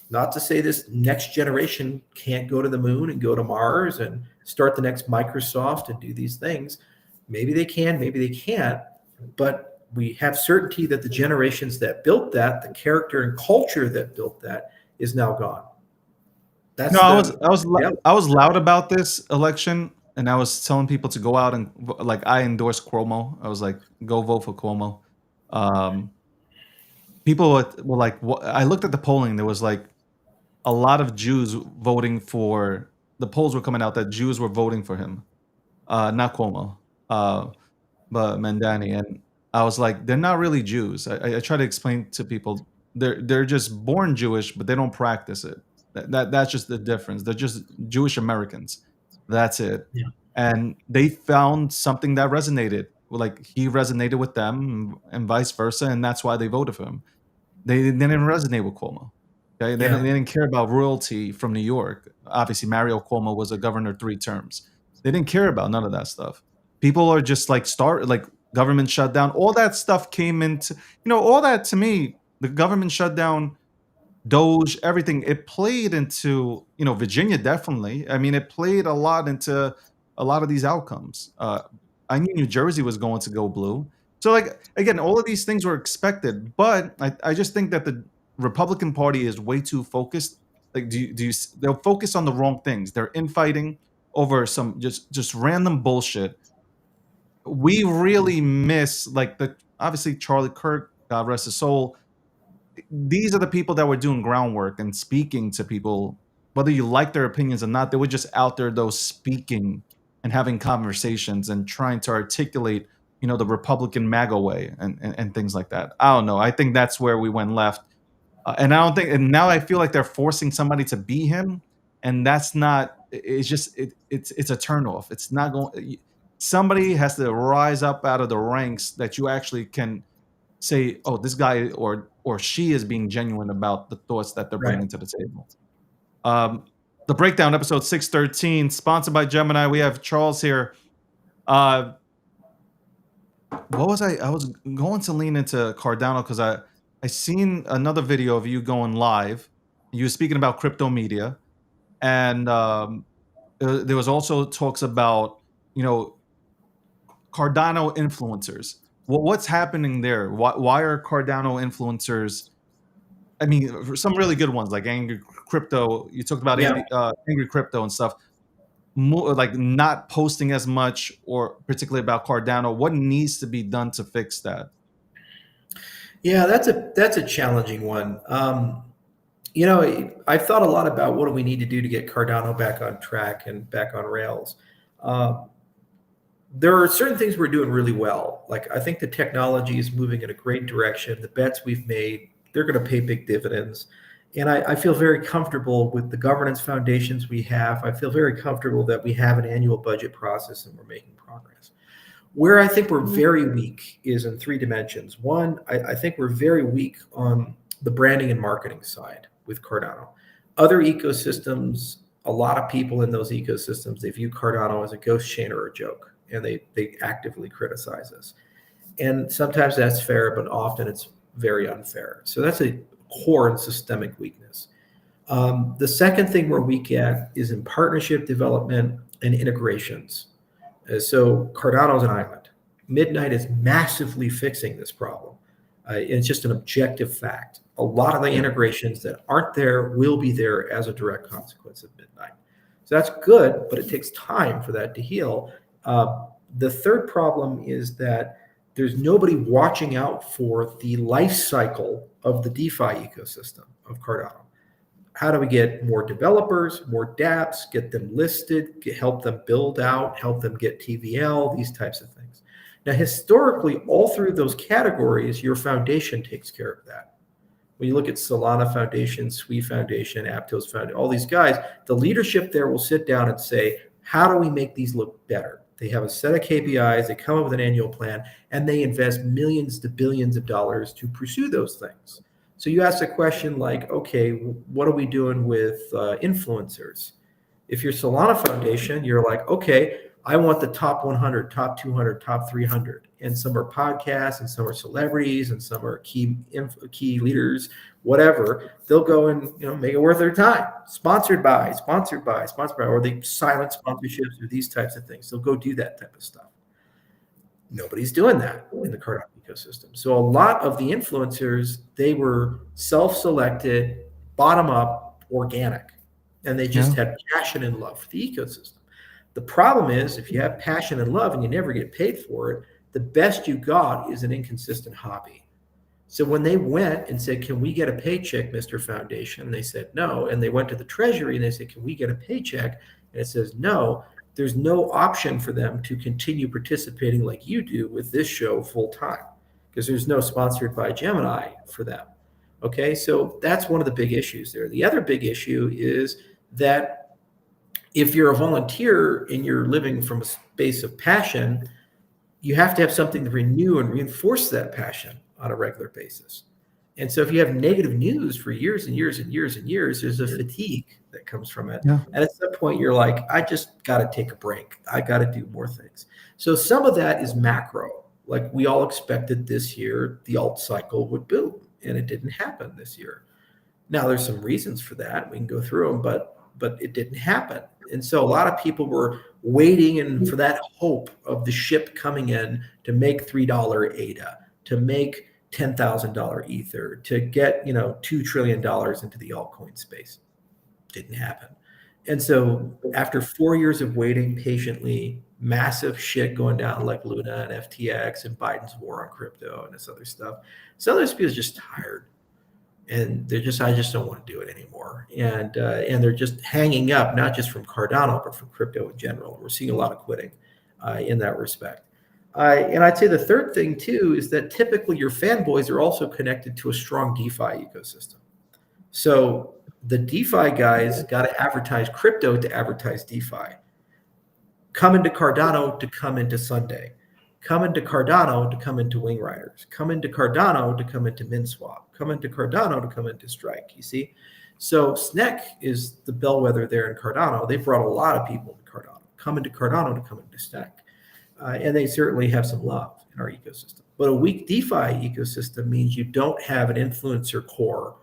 Not to say this next generation can't go to the moon and go to Mars and start the next Microsoft and do these things. Maybe they can, maybe they can't. But we have certainty that the generations that built that, the character and culture that built that, is now gone. No, That's the reality. I was loud about this election, and I was telling people to go out and like I endorsed Cuomo. I was like, go vote for Cuomo. Um, people were like, I looked at the polling. There was like a lot of Jews voting for. The polls were coming out that Jews were voting for him, not Cuomo, uh, but Mandani. And I was like, they're not really Jews. I try to explain to people they're just born Jewish, but they don't practice it. That's just the difference. They're just Jewish Americans. That's it. Yeah. And they found something that resonated. Like he resonated with them, and vice versa, and that's why they voted for him. They didn't resonate with Cuomo. Okay, Yeah. they didn't care about royalty from New York. Obviously, Mario Cuomo was a governor 3 terms. They didn't care about none of that stuff. People are just like government shutdown. All that stuff came into all that to me. The government shutdown, Doge, everything, it played into, Virginia definitely. I mean, it played a lot into a lot of these outcomes. I knew New Jersey was going to go blue. So, like, again, all of these things were expected, but I just think that the Republican Party is way too focused. Like, they'll focus on the wrong things. They're infighting over some just random bullshit. We really miss like the obviously Charlie Kirk, God rest his soul. These are the people that were doing groundwork and speaking to people, whether you like their opinions or not. They were just out there, though, speaking and having conversations and trying to articulate, the Republican MAGA way and things like that. I don't know. I think that's where we went left. And I don't think, and now I feel like they're forcing somebody to be him, and that's not. It's just it's a turnoff. It's not going. Somebody has to rise up out of the ranks that you actually can say, "Oh, this guy or she is being genuine about the thoughts that they're Right. bringing to the table." Um, the breakdown, episode 613, sponsored by Gemini. We have Charles here. Uh, what was I? I was going to lean into Cardano because I seen another video of you going live. You were speaking about crypto media, and there was also talks about you know Cardano influencers. What's happening there? Why are Cardano influencers? I mean, for some really good ones like Angry Crypto. You talked about Yeah. Angry Crypto and stuff. More like not posting as much, or particularly about Cardano. What needs to be done to fix that? Yeah, that's a challenging one. I've thought a lot about what do we need to do to get Cardano back on track and back on rails. Um, there are certain things we're doing really well. Like I think the technology is moving in a great direction. The bets we've made, they're going to pay big dividends. And I feel very comfortable with the governance foundations we have. I feel very comfortable that we have an annual budget process and we're making progress. Where I think we're very weak is in three dimensions. One, I think we're very weak on the branding and marketing side with Cardano. Other ecosystems, a lot of people in those ecosystems, they view Cardano as a ghost chain or a joke, and they actively criticize us. And sometimes that's fair, but often it's very unfair. So that's a core and systemic weakness. The second thing we're weak at is in partnership development and integrations. So Cardano is an island. Midnight is massively fixing this problem. It's just an objective fact. A lot of the integrations that aren't there will be there as a direct consequence of Midnight. So that's good, but it takes time for that to heal. The third problem is that there's nobody watching out for the life cycle of the DeFi ecosystem of Cardano. How do we get more developers, more dApps, get them listed, help them build out, help them get TVL, these types of things. Now, historically, all through those categories, your foundation takes care of that. When you look at Solana Foundation, Sui Foundation, Aptos Foundation, all these guys, the leadership there will sit down and say, how do we make these look better? They have a set of KPIs, they come up with an annual plan, and they invest millions to billions of dollars to pursue those things. So you ask a question like, okay, what are we doing with influencers? If you're Solana Foundation, you're like, okay, I want the top 100, top 200, top 300. And some are podcasts, and some are celebrities, and some are key leaders, whatever. They'll go and make it worth their time. Sponsored by, or they silent sponsorships or these types of things. They'll go do that type of stuff. Nobody's doing that in the Cardano ecosystem. So a lot of the influencers, they were self-selected, bottom-up, organic, and they just had passion and love for the ecosystem. The problem is if you have passion and love and you never get paid for it, the best you got is an inconsistent hobby. So when they went and said, can we get a paycheck, Mr. Foundation? And they said no. And they went to the treasury and they said, can we get a paycheck? And it says no. There's no option for them to continue participating like you do with this show full time because there's no sponsored by Gemini for them. Okay, so that's one of the big issues there. The other big issue is that if you're a volunteer and you're living from a space of passion, you have to have something to renew and reinforce that passion on a regular basis. And so if you have negative news for years and years and years and years, there's a fatigue that comes from it. Yeah. And at some point you're like, I just got to take a break. I got to do more things. So some of that is macro. Like we all expected this year, the alt cycle would boom, and it didn't happen this year. Now there's some reasons for that. We can go through them, but it didn't happen. And so a lot of people were waiting and for that hope of the ship coming in to make $3 ADA, to make $10,000 Ether, to get $2 trillion into the altcoin space. Didn't happen. And so after 4 years of waiting patiently, massive shit going down like Luna and FTX and Biden's war on crypto and this other stuff, some of those people are just tired. And I just don't want to do it anymore. And they're just hanging up, not just from Cardano, but from crypto in general. We're seeing a lot of quitting in that respect. And I'd say the third thing too is that typically your fanboys are also connected to a strong DeFi ecosystem. So the DeFi guys got to advertise crypto to advertise DeFi. Come into Cardano to come into Sunday. Come into Cardano to come into Wing Riders. Come into Cardano to come into MinSwap. Come into Cardano to come into Strike. You see? So SNEC is the bellwether there in Cardano. They brought a lot of people to Cardano. Come into Cardano to come into SNEC. And they certainly have some love in our ecosystem. But a weak DeFi ecosystem means you don't have an influencer core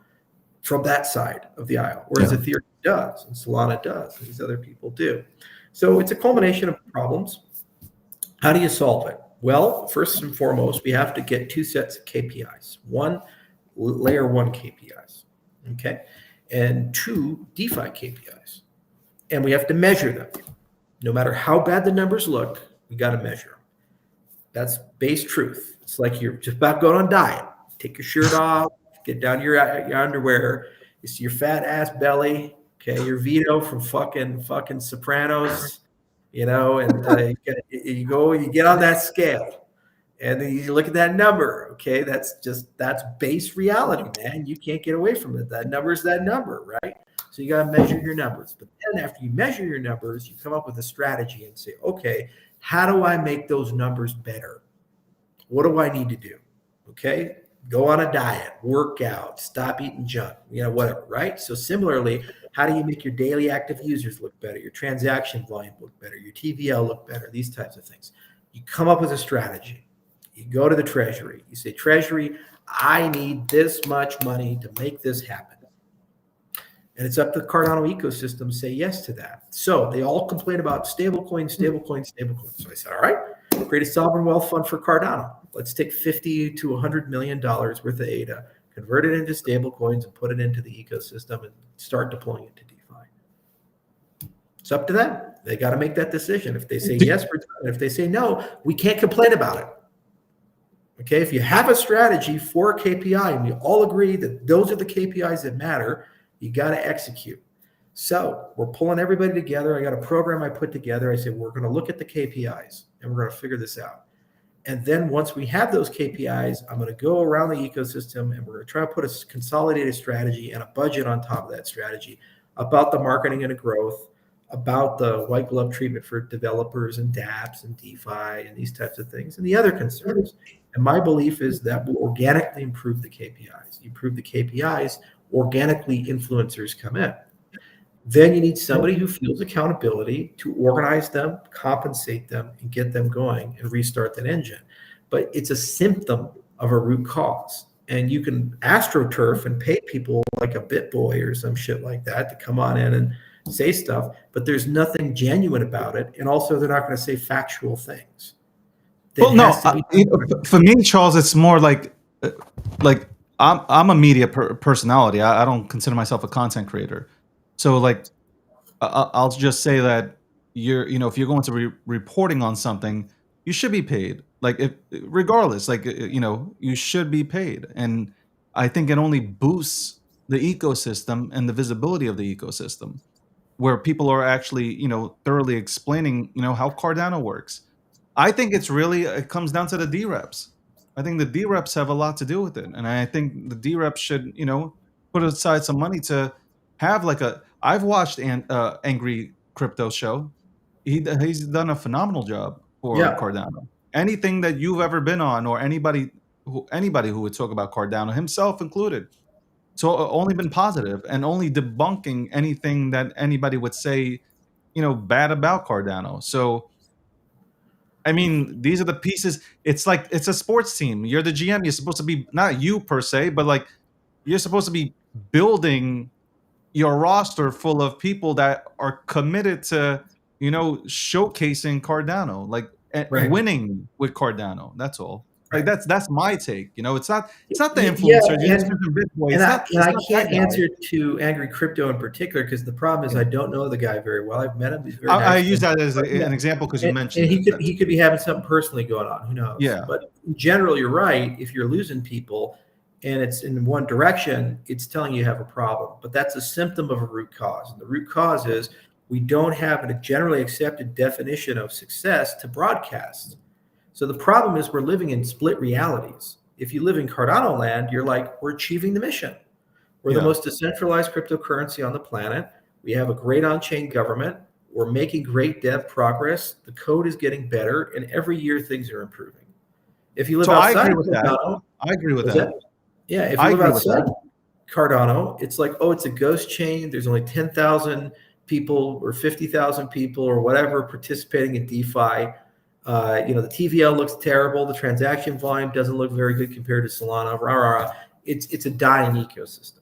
from that side of the aisle, whereas Ethereum does, and Solana does, and these other people do. So it's a culmination of problems. How do you solve it? Well, first and foremost, we have to get two sets of KPIs. One, layer one KPIs, okay, and two, DeFi KPIs. And we have to measure them. No matter how bad the numbers look, we got to measure them. That's base truth. It's like you're just about going on diet. Take your shirt off, get down to your underwear. You see your fat ass belly. Okay, your Vito from fucking Sopranos, and you go, you get on that scale, and then you look at that number. Okay, that's base reality, man. You can't get away from it. That number is that number, right? So you got to measure your numbers. But then after you measure your numbers, you come up with a strategy and say, okay, how do I make those numbers better? What do I need to do? Okay, go on a diet, work out, stop eating junk, whatever, right? So similarly, how do you make your daily active users look better, your transaction volume look better, your TVL look better, these types of things? You come up with a strategy. You go to the Treasury. You say, Treasury, I need this much money to make this happen. And it's up to the Cardano ecosystem to say yes to that. So they all complain about stablecoins. So I said, all right, create a sovereign wealth fund for Cardano. Let's take $50 to $100 million worth of ADA, convert it into stablecoins, and put it into the ecosystem and start deploying it to DeFi. It's up to them. They got to make that decision. If they say yes, we're done. If they say no, we can't complain about it. Okay, if you have a strategy for a KPI and we all agree that those are the KPIs that matter, you got to execute. So we're pulling everybody together. I got a program I put together. I said, we're going to look at the KPIs and we're going to figure this out. And then once we have those KPIs, I'm going to go around the ecosystem and we're going to try to put a consolidated strategy and a budget on top of that strategy about the marketing and the growth, about the white glove treatment for developers and dApps and DeFi and these types of things, and the other concerns. And my belief is that will organically improve the KPIs. You improve the KPIs, organically influencers come in. Then you need somebody who feels accountability to organize them, compensate them, and get them going and restart that engine. But it's a symptom of a root cause. And you can astroturf and pay people like a BitBoy or some shit like that to come on in and say stuff, but there's nothing genuine about it. And also they're not going to say factual things. Well, no, for me, Charles, it's more like I'm a media personality. I don't consider myself a content creator. So like, I'll just say that if you're going to be reporting on something, you should be paid. Like regardless, you should be paid. And I think it only boosts the ecosystem and the visibility of the ecosystem, where people are actually, thoroughly explaining, how Cardano works. I think it comes down to the D-reps. I think the D-reps have a lot to do with it. And I think the D-reps should, put aside some money to have I've watched Angry Crypto Show. He's done a phenomenal job for Cardano. Anything that you've ever been on, or anybody who would talk about Cardano, himself included, so only been positive and only debunking anything that anybody would say, bad about Cardano. So, I mean, these are the pieces. It's like it's a sports team. You're the GM. You're supposed to be, not you per se, but you're supposed to be building your roster full of people that are committed to, showcasing Cardano, winning with Cardano. That's all. Like that's my take. It's not the influencers. I can't answer to Angry Crypto in particular because the problem is I don't know the guy very well. I've met him. He's very nice. I use that as an example because you mentioned he could be having something personally going on. Who knows? Yeah. But in general, you're right. If you're losing people and it's in one direction, it's telling you have a problem. But that's a symptom of a root cause. And the root cause is we don't have a generally accepted definition of success to broadcast. So the problem is we're living in split realities. If you live in Cardano land, you're like, we're achieving the mission. We're the most decentralized cryptocurrency on the planet. We have a great on-chain government. We're making great dev progress. The code is getting better, and every year things are improving. If you live outside Cardano, I agree with that. Yeah, if you live outside Cardano, it's like, oh, it's a ghost chain. There's only 10,000 people or 50,000 people or whatever participating in DeFi. The TVL looks terrible. The transaction volume doesn't look very good compared to Solana. It's a dying ecosystem.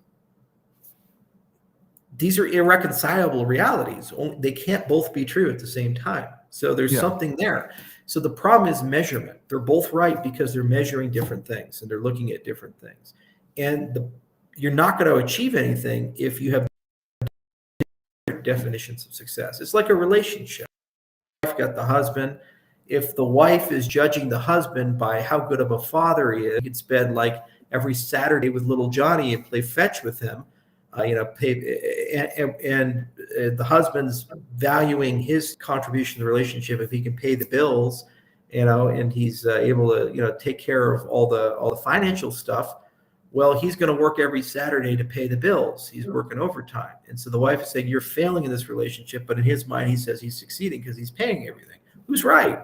These are irreconcilable realities. They can't both be true at the same time. So there's something there. So the problem is measurement. They're both right because they're measuring different things and they're looking at different things. And you're not going to achieve anything if you have definitions of success. It's like a relationship. You've got the husband. If the wife is judging the husband by how good of a father he is, he could spend like every Saturday with little Johnny and play fetch with him, and the husband's valuing his contribution to the relationship if he can pay the bills, and he's able to take care of all the financial stuff. Well, he's going to work every Saturday to pay the bills. He's working overtime. And so the wife is saying, you're failing in this relationship. But in his mind, he says he's succeeding because he's paying everything. Who's right?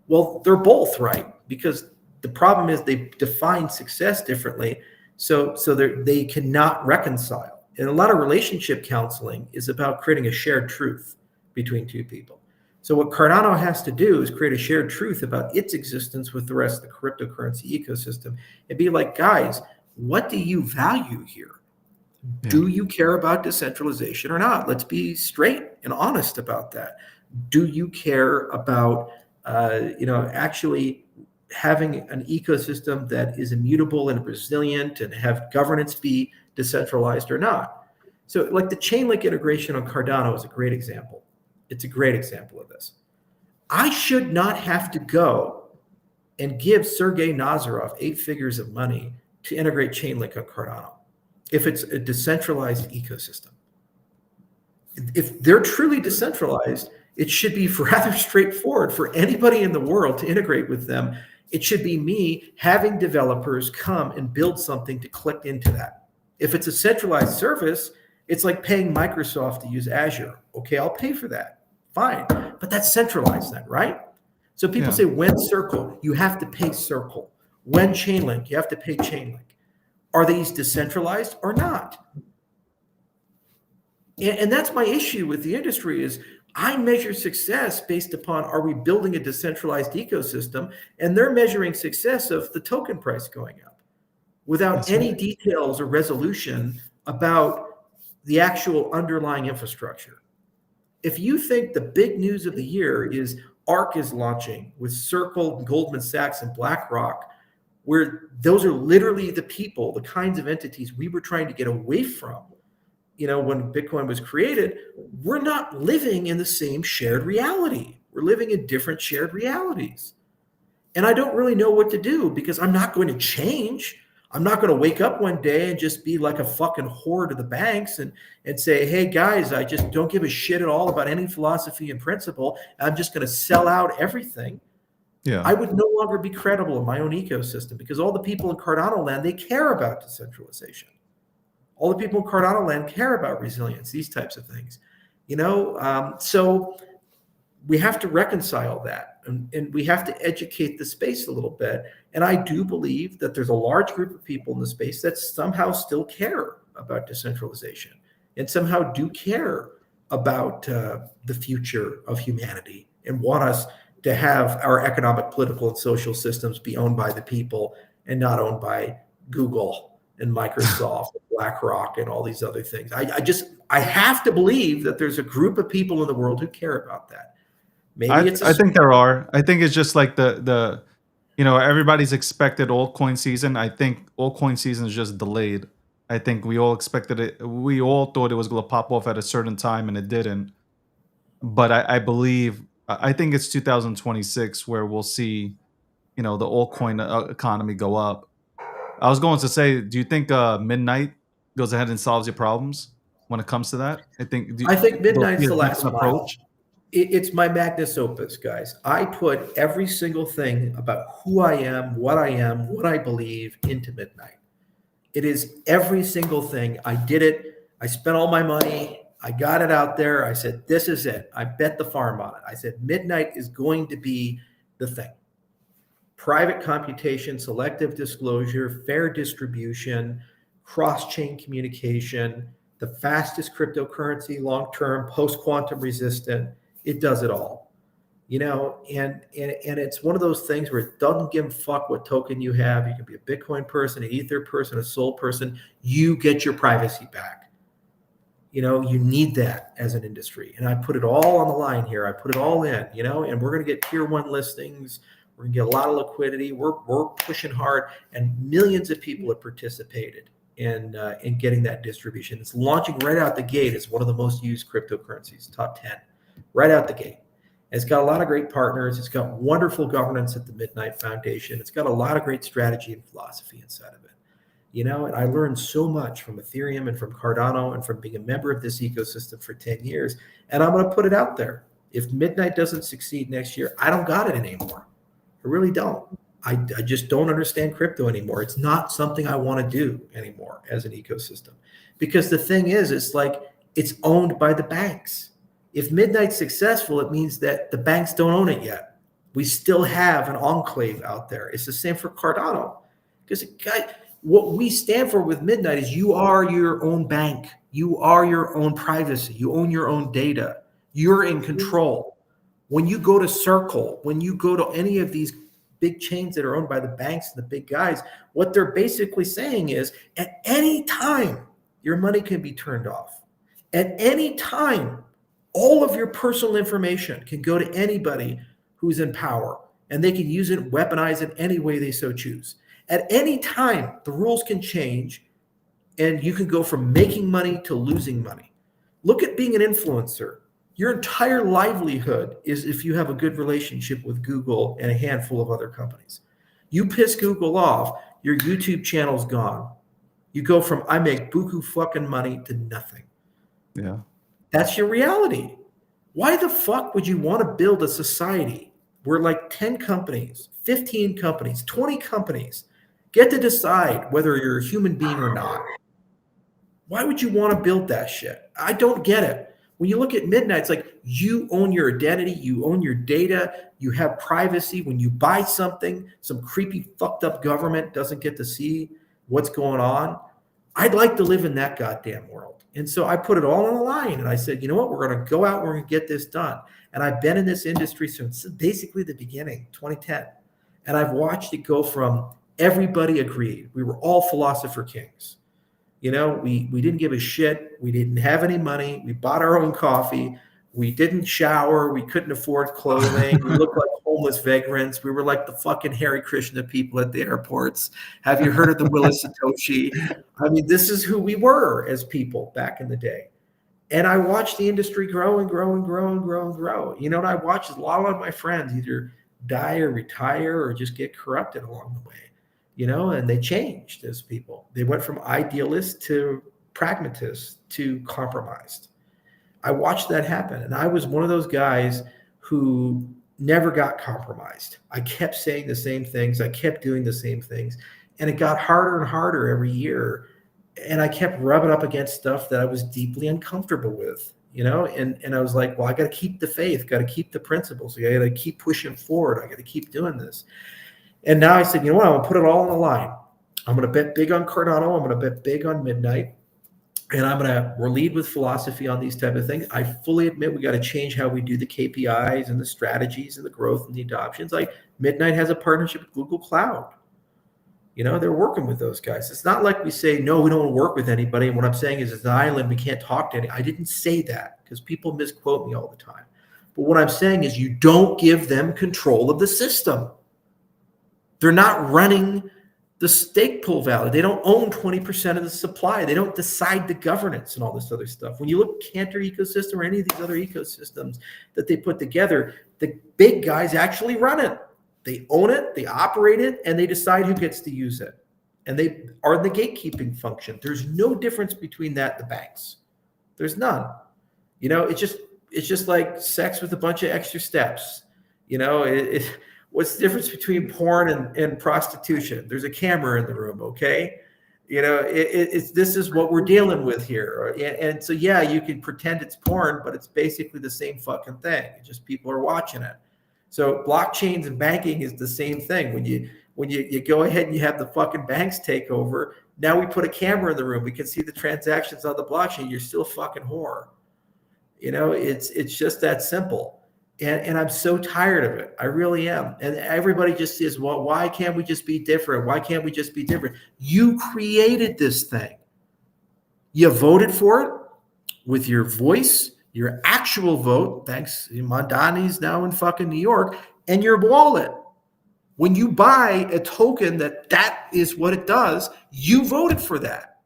Well, they're both right, because the problem is they define success differently. So they cannot reconcile. And a lot of relationship counseling is about creating a shared truth between two people. So what Cardano has to do is create a shared truth about its existence with the rest of the cryptocurrency ecosystem and be like, guys, what do you value here? Yeah. Do you care about decentralization or not? Let's be straight and honest about that. Do you care about, actually having an ecosystem that is immutable and resilient and have governance be decentralized or not? So like the Chainlink integration on Cardano is a great example. It's a great example of this. I should not have to go and give Sergey Nazarov 8 figures of money to integrate Chainlink on Cardano if it's a decentralized ecosystem. If they're truly decentralized, it should be rather straightforward for anybody in the world to integrate with them. It should be me having developers come and build something to click into that. If it's a centralized service, it's like paying Microsoft to use Azure. Okay, I'll pay for that. Fine. But that's centralized then, right? So people say, when Circle, you have to pay Circle. When Chainlink, you have to pay Chainlink. Are these decentralized or not? And that's my issue with the industry is I measure success based upon, are we building a decentralized ecosystem? And they're measuring success of the token price going up without any details or resolution about the actual underlying infrastructure. If you think the big news of the year is ARK is launching with Circle, Goldman Sachs, and BlackRock, where those are literally the people, the kinds of entities we were trying to get away from, when Bitcoin was created, we're not living in the same shared reality. We're living in different shared realities. And I don't really know what to do because I'm not going to change. I'm not going to wake up one day and just be like a fucking whore to the banks and say, hey, guys, I just don't give a shit at all about any philosophy and principle. I'm just going to sell out everything. Yeah. I would no longer be credible in my own ecosystem because all the people in Cardano land, they care about decentralization. All the people in Cardano land care about resilience, these types of things. So we have to reconcile that and we have to educate the space a little bit. And I do believe that there's a large group of people in the space that somehow still care about decentralization and somehow do care about the future of humanity and want us to have our economic, political, and social systems be owned by the people and not owned by Google and Microsoft, and BlackRock, and all these other things. I have to believe that there's a group of people in the world who care about that. Maybe I think there are. I think it's just like the everybody's expected altcoin season. I think altcoin season is just delayed. I think we all expected it. We all thought it was going to pop off at a certain time, and it didn't. But I think it's 2026 where we'll see, the altcoin economy go up. I was going to say, do you think midnight goes ahead and solves your problems when it comes to that? I think midnight's the last approach. It's my magnus opus, guys. I put every single thing about who I am, what I believe into midnight. It is every single thing. I did it. I spent all my money. I got it out there. I said, this is it. I bet the farm on it. I said, midnight is going to be the thing. Private computation, selective disclosure, fair distribution, cross-chain communication, the fastest cryptocurrency, long-term, post-quantum resistant. It does it all, and it's one of those things where it doesn't give a fuck what token you have. You can be a Bitcoin person, an Ether person, a Sol person. You get your privacy back. You need that as an industry. And I put it all on the line here. I put it all in, and we're going to get tier 1 listings. We're going to get a lot of liquidity. We're pushing hard, and millions of people have participated in getting that distribution. It's launching right out the gate as one of the most used cryptocurrencies, top 10, right out the gate. It's got a lot of great partners. It's got wonderful governance at the Midnight Foundation. It's got a lot of great strategy and philosophy inside of it. And I learned so much from Ethereum and from Cardano and from being a member of this ecosystem for 10 years. And I'm going to put it out there. If Midnight doesn't succeed next year, I don't got it anymore. I really don't. I just don't understand crypto anymore. It's not something I want to do anymore as an ecosystem. Because the thing is, it's like it's owned by the banks. If Midnight's successful, it means that the banks don't own it yet. We still have an enclave out there. It's the same for Cardano. Because what we stand for with Midnight is you are your own bank. You are your own privacy. You own your own data. You're in control. When you go to Circle, when you go to any of these big chains that are owned by the banks and the big guys, what they're basically saying is at any time, your money can be turned off. At any time, all of your personal information can go to anybody who's in power, and they can use it, weaponize it any way they so choose. At any time, the rules can change, and you can go from making money to losing money. Look at being an influencer. Your entire livelihood is if you have a good relationship with Google and a handful of other companies. You piss Google off, your YouTube channel's gone. You go from I make buku fucking money to nothing. Yeah. That's your reality. Why the fuck would you want to build a society where like 10 companies, 15 companies, 20 companies get to decide whether you're a human being or not? Why would you want to build that shit? I don't get it. When you look at Midnight, it's like you own your identity, you own your data, you have privacy. When you buy something, some creepy fucked up government doesn't get to see what's going on. I'd like to live in that goddamn world. And so I put it all on the line and I said, you know what, we're going to go out, we're going to get this done. And I've been in this industry since basically the beginning, 2010. And I've watched it go from everybody agreed. We were all philosopher kings. We didn't give a shit. We didn't have any money. We bought our own coffee. We didn't shower. We couldn't afford clothing. We looked like homeless vagrants. We were like the fucking Hare Krishna people at the airports. Have you heard of the Will of Satoshi? I mean, this is who we were as people back in the day. And I watched the industry grow and grow and grow and grow and grow. And I watched a lot of my friends either die or retire or just get corrupted along the way. And they changed as people. They went from idealists to pragmatists to compromised. I watched that happen. And I was one of those guys who never got compromised. I kept saying the same things. I kept doing the same things. And it got harder and harder every year. And I kept rubbing up against stuff that I was deeply uncomfortable with, and I was like, well, I got to keep the faith, got to keep the principles. I got to keep pushing forward. I got to keep doing this. And now I said, you know what? I'm going to put it all on the line. I'm going to bet big on Cardano. I'm going to bet big on Midnight. And we're lead with philosophy on these type of things. I fully admit we got to change how we do the KPIs and the strategies and the growth and the adoptions. Like Midnight has a partnership with Google Cloud. They're working with those guys. It's not like we say, no, we don't work with anybody. And what I'm saying is it's an island. We can't talk to any. I didn't say that because people misquote me all the time. But what I'm saying is you don't give them control of the system. They're not running the stake pool value. They don't own 20% of the supply. They don't decide the governance and all this other stuff. When you look at Cantor ecosystem or any of these other ecosystems that they put together, the big guys actually run it. They own it, they operate it, and they decide who gets to use it. And they are the gatekeeping function. There's no difference between that and the banks. There's none. It's just like sex with a bunch of extra steps. What's the difference between porn and prostitution? There's a camera in the room, okay? This is what we're dealing with here. And so, yeah, you can pretend it's porn, but it's basically the same fucking thing. It's just people are watching it. So blockchains and banking is the same thing. When you go ahead and you have the fucking banks take over, now we put a camera in the room. We can see the transactions on the blockchain. You're still a fucking whore. It's just that simple. And I'm so tired of it. I really am. And everybody just says, well, why can't we just be different? Why can't we just be different? You created this thing. You voted for it. with your voice, your actual vote. Thanks, Mondani's now in fucking New York, and your wallet. When you buy a token that is what it does, you voted for that.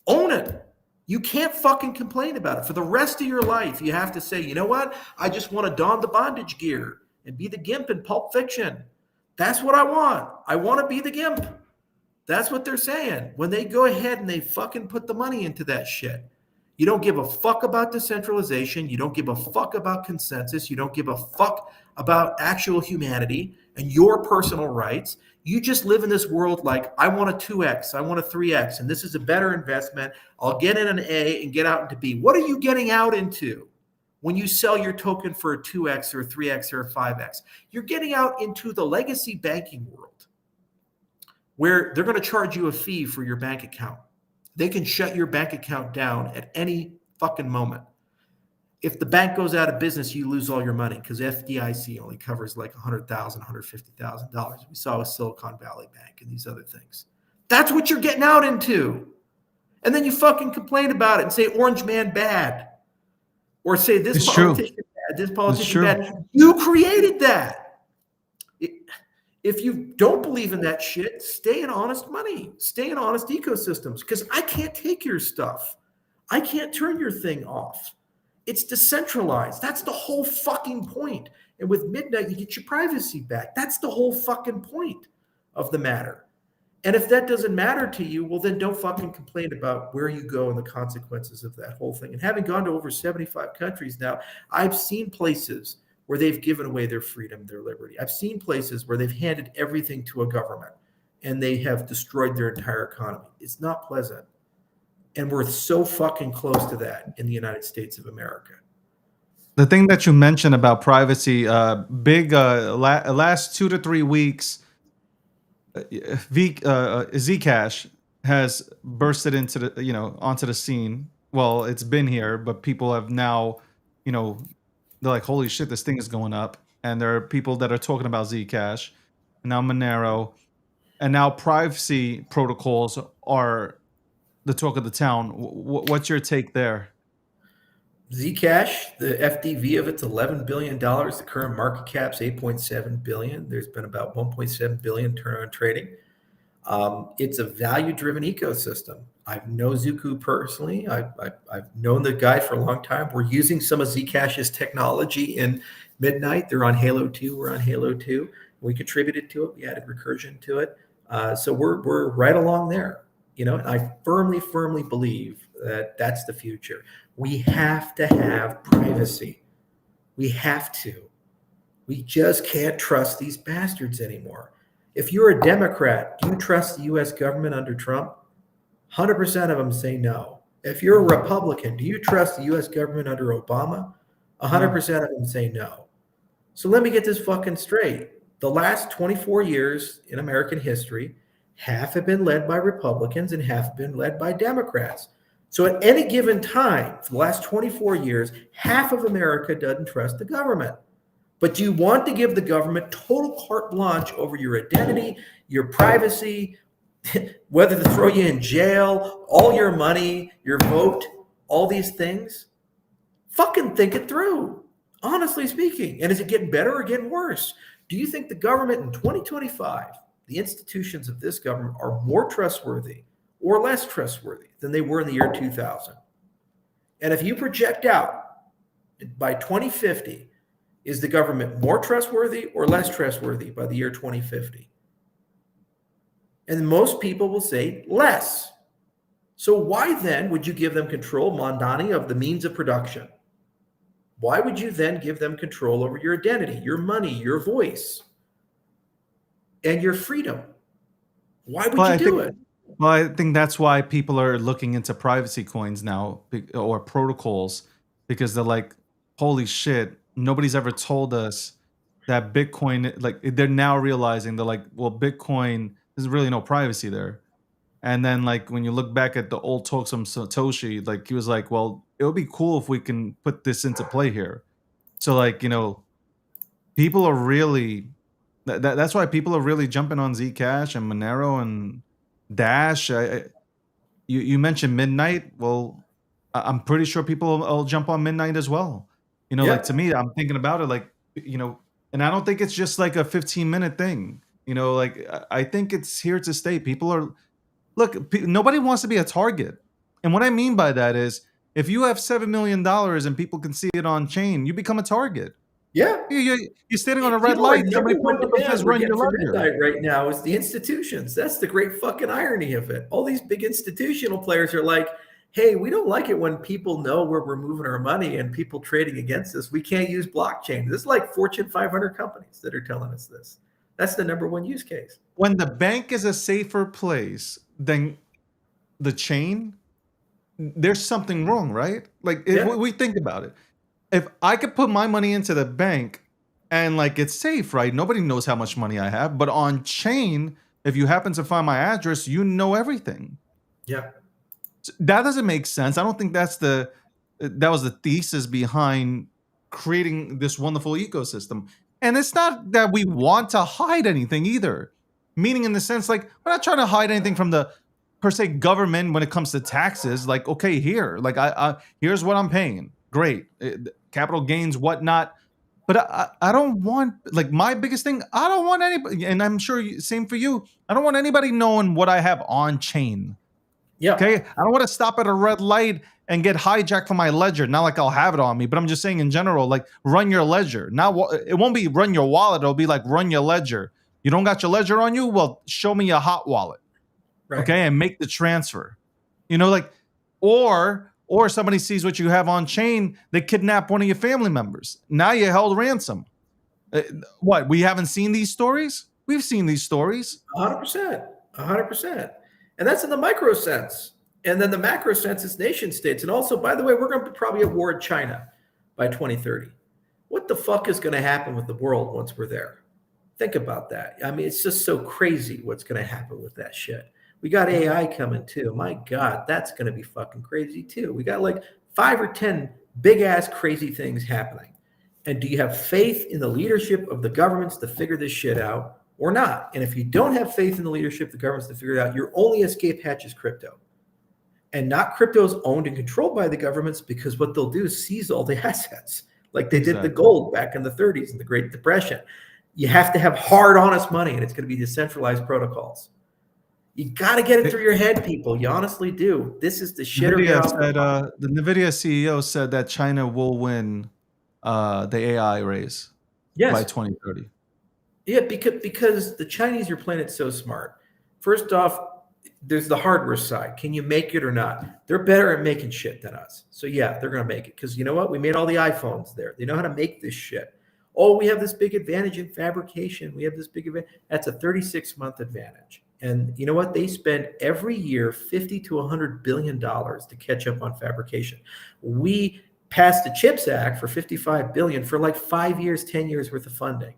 Own it. You can't fucking complain about it. For the rest of your life, you have to say, you know what? I just want to don the bondage gear and be the gimp in Pulp Fiction. That's what I want. I want to be the gimp. That's what they're saying. When they go ahead and they fucking put the money into that shit. You don't give a fuck about decentralization. You don't give a fuck about consensus. You don't give a fuck about actual humanity and your personal rights. You just live in this world like, I want a 2x, I want a 3x, and this is a better investment. I'll get in an A and get out into B. What are you getting out into when you sell your token for a 2x or a 3x or a 5x? You're getting out into the legacy banking world where they're going to charge you a fee for your bank account. They can shut your bank account down at any fucking moment. If the bank goes out of business, you lose all your money because FDIC only covers like $100,000, $150,000. We saw with Silicon Valley Bank and these other things. That's what you're getting out into. And then you fucking complain about it and say Orange Man bad. Or say this It's politician true. bad, this It's politician true. bad. You created that. If you don't believe in that shit, stay in honest money. Stay in honest ecosystems. Because I can't take your stuff. I can't turn your thing off. It's decentralized. That's the whole fucking point. And with Midnight, you get your privacy back. That's the whole fucking point of the matter. And if that doesn't matter to you, well, then don't fucking complain about where you go and the consequences of that whole thing. And having gone to over 75 countries now, I've seen places where they've given away their freedom, their liberty. I've seen places where they've handed everything to a government and they have destroyed their entire economy. It's not pleasant. And we're so fucking close to that in the United States of America. The thing that you mentioned about privacy, big last 2 to 3 weeks, Zcash has bursted into the onto the scene. Well, it's been here, but people have now, they're like, holy shit, this thing is going up, and there are people that are talking about Zcash, and now Monero, and now privacy protocols are the talk of the town. What's your take there? Zcash, the FDV of it's $11 billion. The current market cap's $8.7 billion. There's been about $1.7 billion turn on trading. It's a value-driven ecosystem. I know Zuku personally. I've known the guy for a long time. We're using some of Zcash's technology in Midnight. They're on Halo 2. We're on Halo 2. We contributed to it. We added recursion to it. So we're right along there. And I firmly believe that that's the future. We have to have privacy. We have to. We just can't trust these bastards anymore. If you're a Democrat, do you trust the U.S. government under Trump? 100% of them say no. If you're a Republican, do you trust the U.S. government under Obama? 100% of them say no. So let me get this fucking straight. The last 24 years in American history, half have been led by Republicans and half have been led by Democrats. So at any given time, for the last 24 years, half of America doesn't trust the government. But do you want to give the government total carte blanche over your identity, your privacy, whether to throw you in jail, all your money, your vote, all these things? Fucking think it through, honestly speaking. And is it getting better or getting worse? Do you think the government in 2025, the institutions of this government, are more trustworthy or less trustworthy than they were in the year 2000? And if you project out by 2050, is the government more trustworthy or less trustworthy by the year 2050? And most people will say less. So why then would you give them control, Mondani, of the means of production? Why would you then give them control over your identity, your money, your voice, and your freedom? Why would you do it? Well, I think that's why people are looking into privacy coins now, or protocols, because they're like, holy shit, nobody's ever told us that Bitcoin, like they're now realizing, they're like, well, Bitcoin, there's really no privacy there. And then like when you look back at the old talks from Satoshi, like he was like, well, it would be cool if we can put this into play here. So like, people are really, that's why people are really jumping on Zcash and Monero and Dash. You mentioned Midnight. Well, I'm pretty sure people will jump on midnight as well. Like Yeah, to me, I'm thinking about it like, and I don't think it's just like a 15-minute thing. Like I think it's here to stay. People are look, nobody wants to be a target. And what I mean by that is if you have $7 million and people can see it on chain, you become a target. yeah. You're standing on a You red know, our light, somebody number pulls one up and demand says, we're run getting your for ledger. midnight right now is the institutions. That's the great fucking irony of it. All these big institutional players are like, hey, we don't like it when people know where we're moving our money and people trading against us. We can't use blockchain. This is like Fortune 500 companies that are telling us this. That's the number one use case. When the bank is a safer place than the chain, there's something wrong, right? Like if Yeah. we think about it. If I could put my money into the bank and like it's safe, right? Nobody knows how much money I have, but on chain, if you happen to find my address, you know everything. Yeah. That doesn't make sense. I don't think that was the thesis behind creating this wonderful ecosystem. And it's not that we want to hide anything either. Meaning in the sense like we're not trying to hide anything from the per se government when it comes to taxes. Like, okay, here, like I here's what I'm paying. Great. Capital gains, whatnot. But I don't want like my biggest thing, I don't want anybody, and I'm sure same for you. I don't want anybody knowing what I have on chain. Yeah. Okay, I don't want to stop at a red light and get hijacked from my ledger. Not like I'll have it on me, but I'm just saying in general, like run your ledger. Now it won't be run your wallet. It'll be like run your ledger. You don't got your ledger on you? Well, show me your hot wallet, Right. okay, and make the transfer. Like, or somebody sees what you have on chain, they kidnap one of your family members. Now you're held ransom. Uh, What? We haven't seen these stories? We've seen these stories. 100%. 100%. And that's in the micro sense. And then the macro sense is nation states. And also, by the way, we're going to probably at war with China by 2030. What the fuck is going to happen with the world once we're there? Think about that. I mean, it's just so crazy what's going to happen with that shit. We got AI coming too. My God, that's going to be fucking crazy too. We got like 5 or 10 big ass crazy things happening. And do you have faith in the leadership of the governments to figure this shit out or not? And if you don't have faith in the leadership of the governments to figure it out, your only escape hatch is crypto. And not crypto is owned and controlled by the governments because what they'll do is seize all the assets, like they did the Exactly. gold back in the 30s and the Great Depression. You have to have hard, honest money, and it's going to be decentralized protocols. You got to get it through your head, people. You honestly do. This is the shit or get Nvidia off the said the Nvidia CEO said that China will win the AI race by Yes. 2030. Yeah, because the Chinese are playing it so smart. First off, there's the hardware side. Can you make it or not? They're better at making shit than us. So yeah, they're gonna make it. Because you know what? We made all the iPhones there. They know how to make this shit. Oh, we have this big advantage in fabrication. We have this big advantage. That's a 36-month advantage. And you know what? They spend every year 50 to 100 billion dollars to catch up on fabrication. We passed the CHIPS Act for 55 billion for like 5 years, 10 years worth of funding.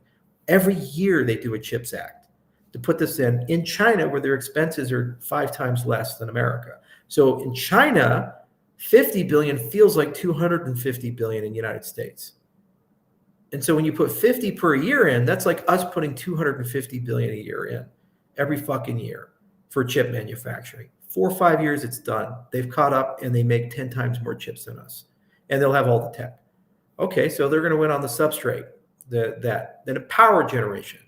Every year they do a CHIPS Act to put this in China, where their expenses are 5 times less than America. So in China, 50 billion feels like 250 billion in the United States. And so when you put 50 per year in, that's like us putting 250 billion a year in every fucking year for chip manufacturing. 4 or 5 years, it's done. They've caught up and they make 10 times more chips than us. And they'll have all the tech. Okay, so they're going to win on the substrate. Then a power generation.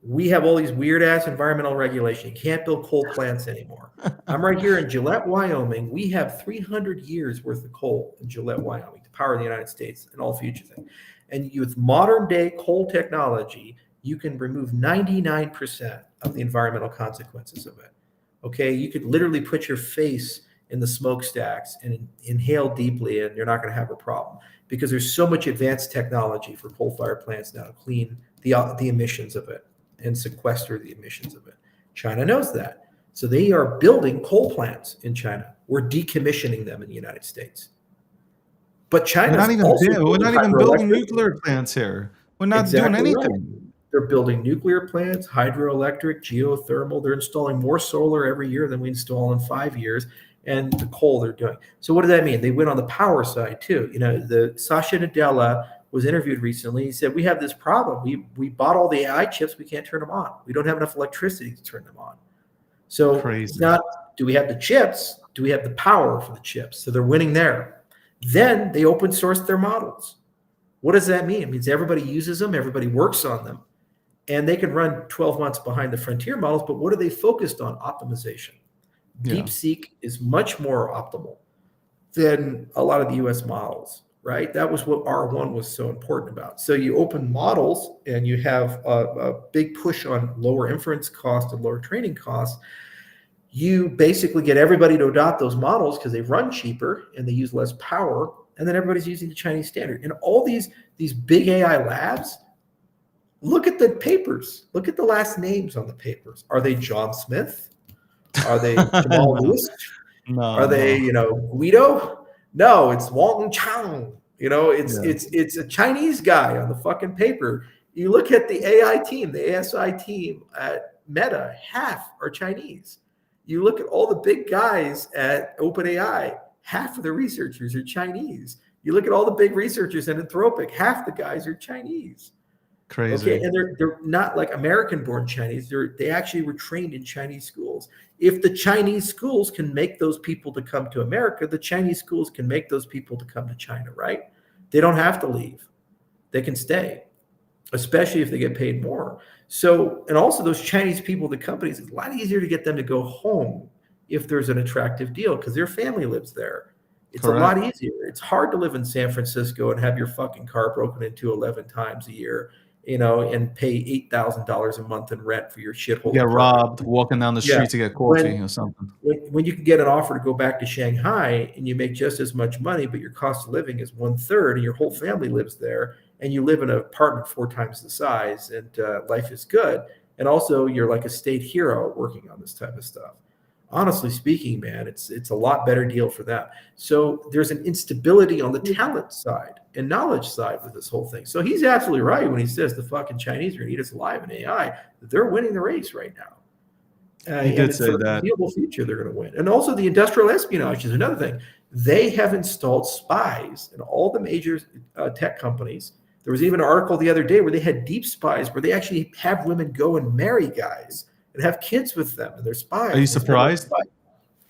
We have all these weird ass environmental regulation. You can't build coal plants anymore. I'm right here in Gillette, Wyoming. We have 300 years worth of coal in Gillette, Wyoming to power the United States and all future things. And with modern day coal technology, you can remove 99% of the environmental consequences of it. Okay, you could literally put your face in the smokestacks and inhale deeply, and you're not going to have a problem because there's so much advanced technology for coal-fired plants now to clean the emissions of it and sequester the emissions of it. China knows that. So they are building coal plants in China. We're decommissioning them in the United States. But China's also We're building not even building hydroelectric. nuclear plants here. We're not doing Exactly right. anything. They're building nuclear plants, hydroelectric, geothermal. They're installing more solar every year than we install in 5 years. And the coal they're doing. So what does that mean? They win on the power side too. The Satya Nadella was interviewed recently. He said, we have this problem. We bought all the AI chips. We can't turn them on. We don't have enough electricity to turn them on. So it's Crazy. not, do we have the chips? Do we have the power for the chips? So they're winning there. Then they open source their models. What does that mean? It means everybody uses them, everybody works on them, and they can run 12 months behind the frontier models. But what are they focused on? Optimization. Yeah. DeepSeek is much more optimal than a lot of the US models, right? That was what R1 was so important about. So you open models and you have a big push on lower inference cost and lower training costs. You basically get everybody to adopt those models because they run cheaper and they use less power. And then everybody's using the Chinese standard. And all these big AI labs, look at the papers. Look at the last names on the papers. Are they John Smith? Are they Jamal No. Lewis? No, Are they, Guido? No, it's Walton Chang. It's a Chinese guy on the fucking paper. You look at the AI team, the ASI team at Meta, half are Chinese. You look at all the big guys at OpenAI, half of the researchers are Chinese. You look at all the big researchers in Anthropic, half the guys are Chinese. Crazy. Okay, and they're not like American-born Chinese. They actually were trained in Chinese schools. If the Chinese schools can make those people to come to America, the Chinese schools can make those people to come to China, right? They don't have to leave. They can stay, especially if they get paid more. So, and also those Chinese people, the companies, it's a lot easier to get them to go home if there's an attractive deal because their family lives there. It's Correct. a lot easier. It's hard to live in San Francisco and have your fucking car broken into 11 times a year, and pay $8,000 a month in rent for your shithole. Get apartment. robbed walking down the street Yeah. to get coffee or something. When you can get an offer to go back to Shanghai and you make just as much money, but your cost of living is 1/3 and your whole family lives there and you live in an apartment 4 times the size and life is good. And also you're like a state hero working on this type of stuff. Honestly speaking, man, it's a lot better deal for them. So there's an instability on the talent side and knowledge side with this whole thing. So he's absolutely right when he says the fucking Chinese are going to eat us alive in AI. They're winning the race right now. He did say for the that. foreseeable future, they're going to win. And also the industrial espionage is another thing. They have installed spies in all the major tech companies. There was even an article the other day where they had deep spies where they actually have women go and marry guys and have kids with them, and they're spies. Are you surprised?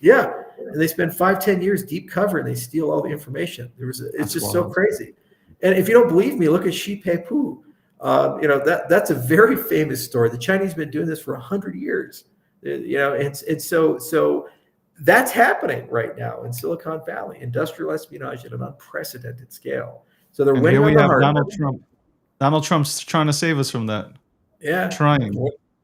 Yeah, and they spend 5-10 years deep cover, and they steal all the information. It's just so crazy. And if you don't believe me, look at Xi Peipu. That's a very famous story. The Chinese have been doing this for 100 years. So that's happening right now in Silicon Valley. Industrial espionage at an unprecedented scale. So they're winning. Here we on the have hardware. Donald Trump. Donald Trump's trying to save us from that. Yeah, Trying.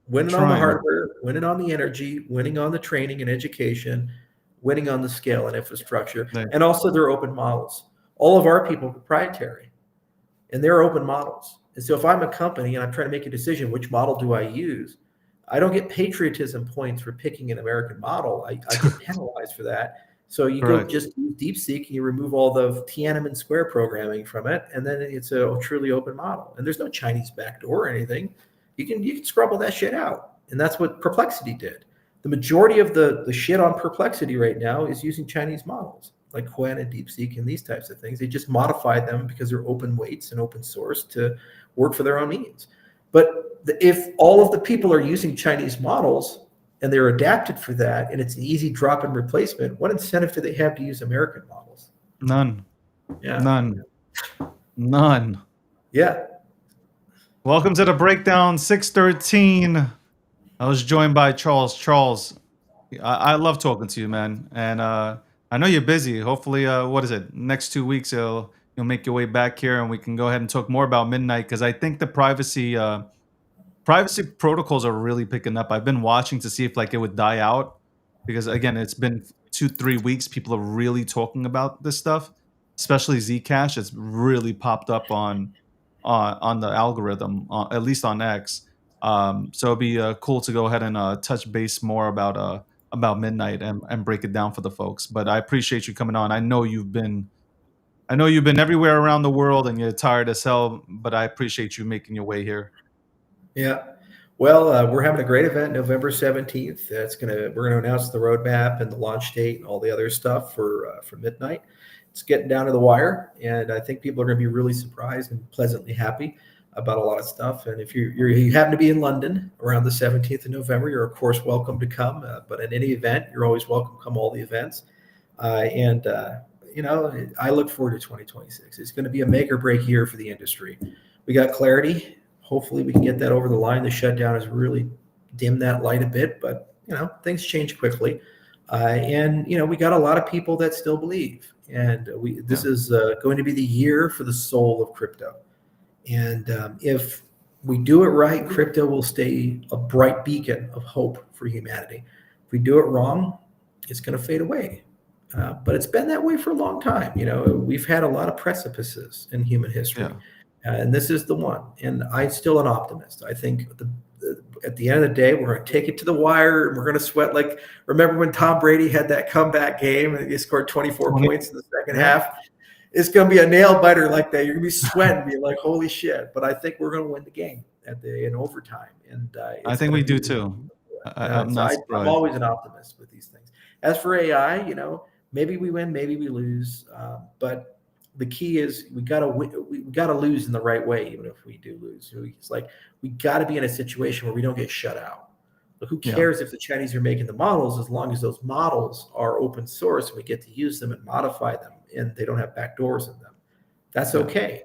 Winning on the hardware, winning on the energy, winning on the training and education, winning on the scale and infrastructure, and also their open models. All of our people are proprietary, and they're open models. And so if I'm a company and I'm trying to make a decision, which model do I use? I don't get patriotism points for picking an American model. I get penalized for that. So you go just use DeepSeek and you remove all the Tiananmen Square programming from it, and then it's a truly open model. And there's no Chinese backdoor or anything. You can scrub all that shit out. And that's what Perplexity did. The majority of the shit on Perplexity right now is using Chinese models like Qwen and DeepSeek and these types of things. They just modified them because they're open weights and open source to work for their own needs. But if all of the people are using Chinese models and they're adapted for that, and it's an easy drop-in replacement, what incentive do they have to use American models? None. Yeah. None. Yeah. Welcome to the breakdown 613. I was joined by Charles. Charles, I love talking to you, man. And I know you're busy. Hopefully, next 2 weeks you'll make your way back here and we can go ahead and talk more about Midnight, because I think the privacy protocols are really picking up. I've been watching to see if it would die out, because again, it's been 2-3 weeks. People are really talking about this stuff, especially Zcash. It's really popped up on the algorithm, at least on X. So it'd be cool to go ahead and touch base more about Midnight and break it down for the folks. But I appreciate you coming on. I know you've been everywhere around the world and you're tired as hell, but I appreciate you making your way here. Yeah. Well, we're having a great event November 17th. We're gonna announce the roadmap and the launch date and all the other stuff for Midnight. It's getting down to the wire, and I think people are going to be really surprised and pleasantly happy. about a lot of stuff. And if you happen to be in London around the 17th of November, you're of course welcome to come. But in any event, you're always welcome to come all the events. And I look forward to 2026. It's going to be a make or break year for the industry. We got clarity. Hopefully, we can get that over the line. The shutdown has really dimmed that light a bit, but things change quickly. And we got a lot of people that still believe. And this Yeah. is going to be the year for the soul of crypto. And if we do it right, crypto will stay a bright beacon of hope for humanity. If we do it wrong, it's going to fade away. But it's been that way for a long time. We've had a lot of precipices in human history, Yeah. and this is the one. And I'm still an optimist. I think at the end of the day, we're going to take it to the wire, and we're going to sweat. Like, remember when Tom Brady had that comeback game and he scored 24 20, points in the second yeah. half? It's going to be a nail biter like that. You're going to be sweating, being like, "Holy shit!" But I think we're going to win the game in overtime, and I it's think going we to do be. too. I'm So not I'm surprised. always an optimist with these things. As for AI, maybe we win, maybe we lose, but the key is we got to we got to lose in the right way, even if we do lose. It's like we got to be in a situation where we don't get shut out. But who Yeah. cares if the Chinese are making the models, as long as those models are open source and we get to use them and modify them, and they don't have backdoors in them. That's Yeah. okay,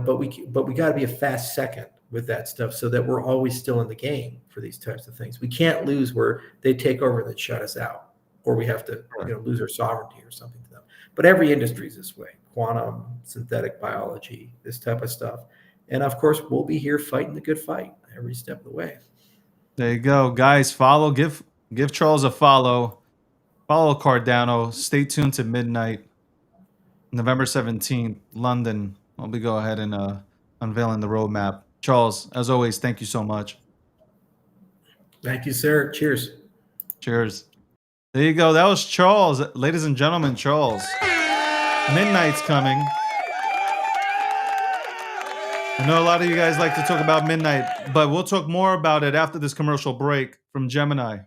but we got to be a fast second with that stuff so that we're always still in the game for these types of things. We can't lose where they take over and then shut us out, or we have to Right. lose our sovereignty or something to them. But every industry is this way: quantum, synthetic biology, this type of stuff. And of course, we'll be here fighting the good fight every step of the way. There you go, guys. Follow. Give Charles a follow. Follow Cardano. Stay tuned to midnight, November 17th, London. I'll be go ahead and unveiling the roadmap. Charles, as always, thank you so much. Thank you, sir. Cheers. Cheers. There you go. That was Charles, ladies and gentlemen. Charles. Midnight's coming. I know a lot of you guys like to talk about midnight, but we'll talk more about it after this commercial break from Gemini.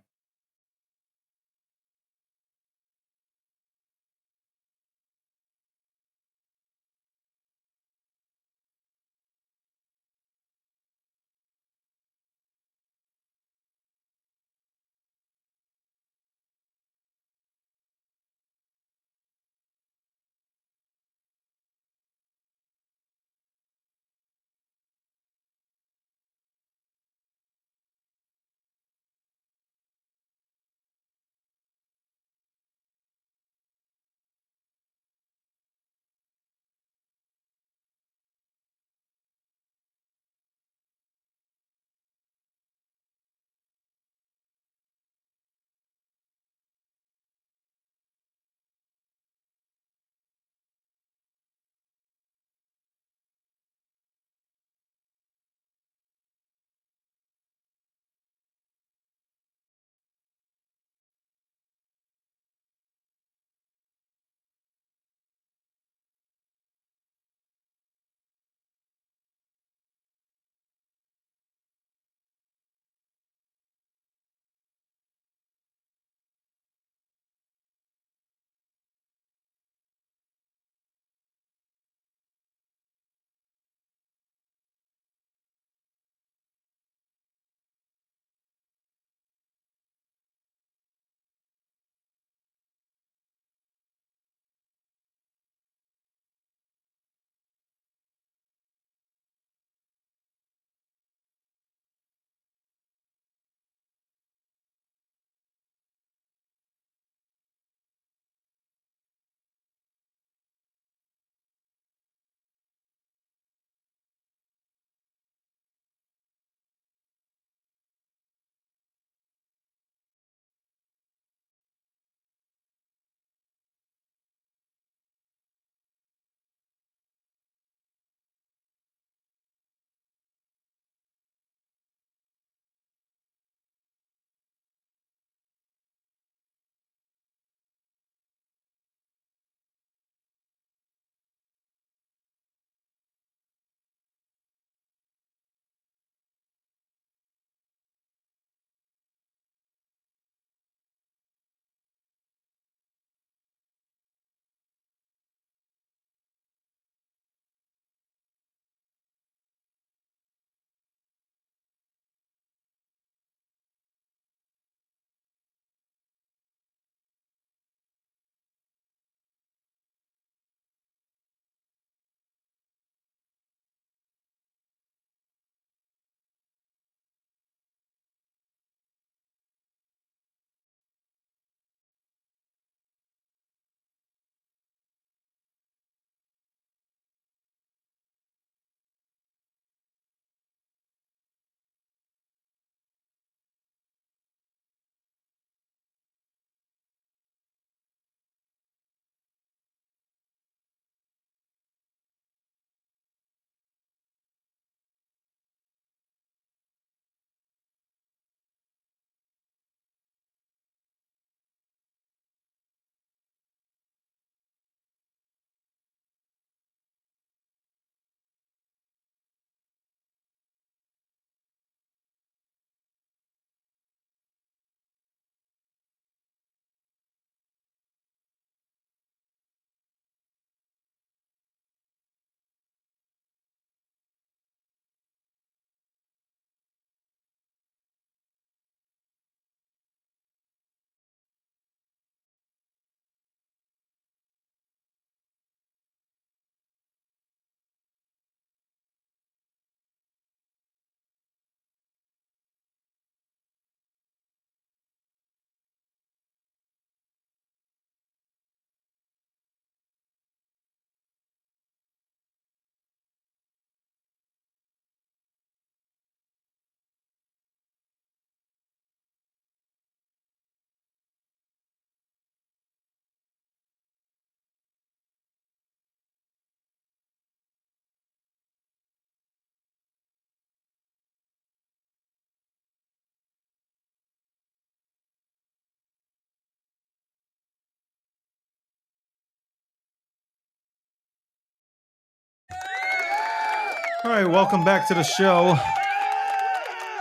All right, welcome back to the show.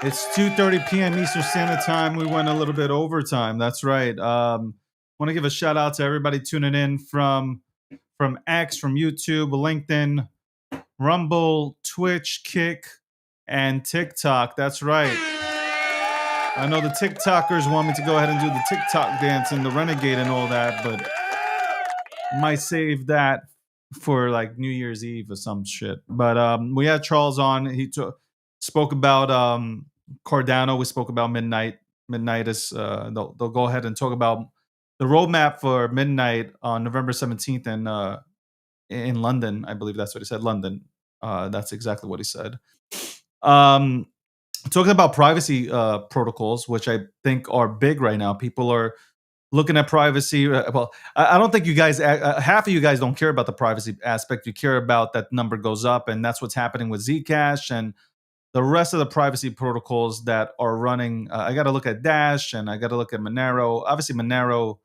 It's 2:30 p.m. Eastern Standard Time. We went a little bit overtime. That's right. Want to give a shout out to everybody tuning in from X, from YouTube, LinkedIn, Rumble, Twitch, Kick, and TikTok. That's right. I know the TikTokers want me to go ahead and do the TikTok dance and the renegade and all that, but might save that for like New Year's Eve or some shit. But we had Charles on. He spoke about Cardano. We spoke about Midnight. Midnight is they'll go ahead and talk about the roadmap for Midnight on November 17th in London. I believe that's what he said. London. That's exactly what he said. Talking about privacy protocols, which I think are big right now. People are looking at privacy. Well, I don't think you guys, half of you guys don't care about the privacy aspect. You care about that number goes up, and that's what's happening with Zcash and the rest of the privacy protocols that are running. I got to look at Dash and I got to look at Monero. Obviously, Monero,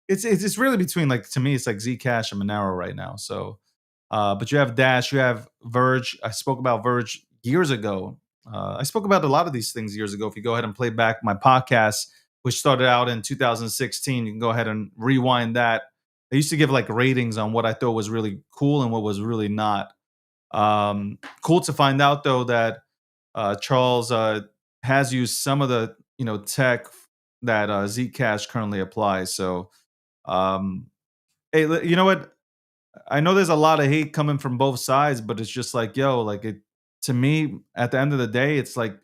it's really between, like, to me, it's like Zcash and Monero right now. So, but you have Dash, you have Verge. I spoke about Verge years ago. I spoke about a lot of these things years ago. If you go ahead and play back my podcast, which started out in 2016, you can go ahead and rewind that. I used to give like ratings on what I thought was really cool and what was really not. Cool to find out though that Charles has used some of the tech that Zcash currently applies. So, hey, you know what? I know there's a lot of hate coming from both sides, but it's just like, yo, like, it, to me, at the end of the day, it's like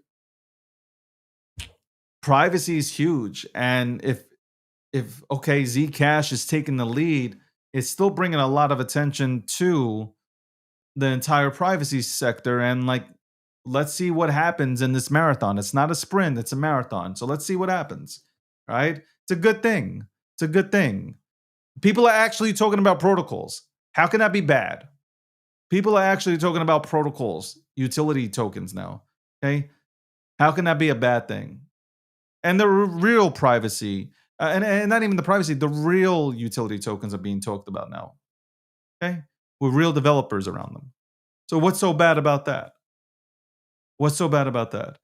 privacy is huge. And if okay, Zcash is taking the lead, it's still bringing a lot of attention to the entire privacy sector. And, like, let's see what happens in this marathon. It's not a sprint, it's a marathon. So let's see what happens. Right? It's a good thing. It's a good thing. People are actually talking about protocols. How can that be bad? People are actually talking about protocols, utility tokens now. Okay? How can that be a bad thing? And the real privacy, and not even the privacy, the real utility tokens are being talked about now. Okay? With real developers around them. So what's so bad about that? What's so bad about that?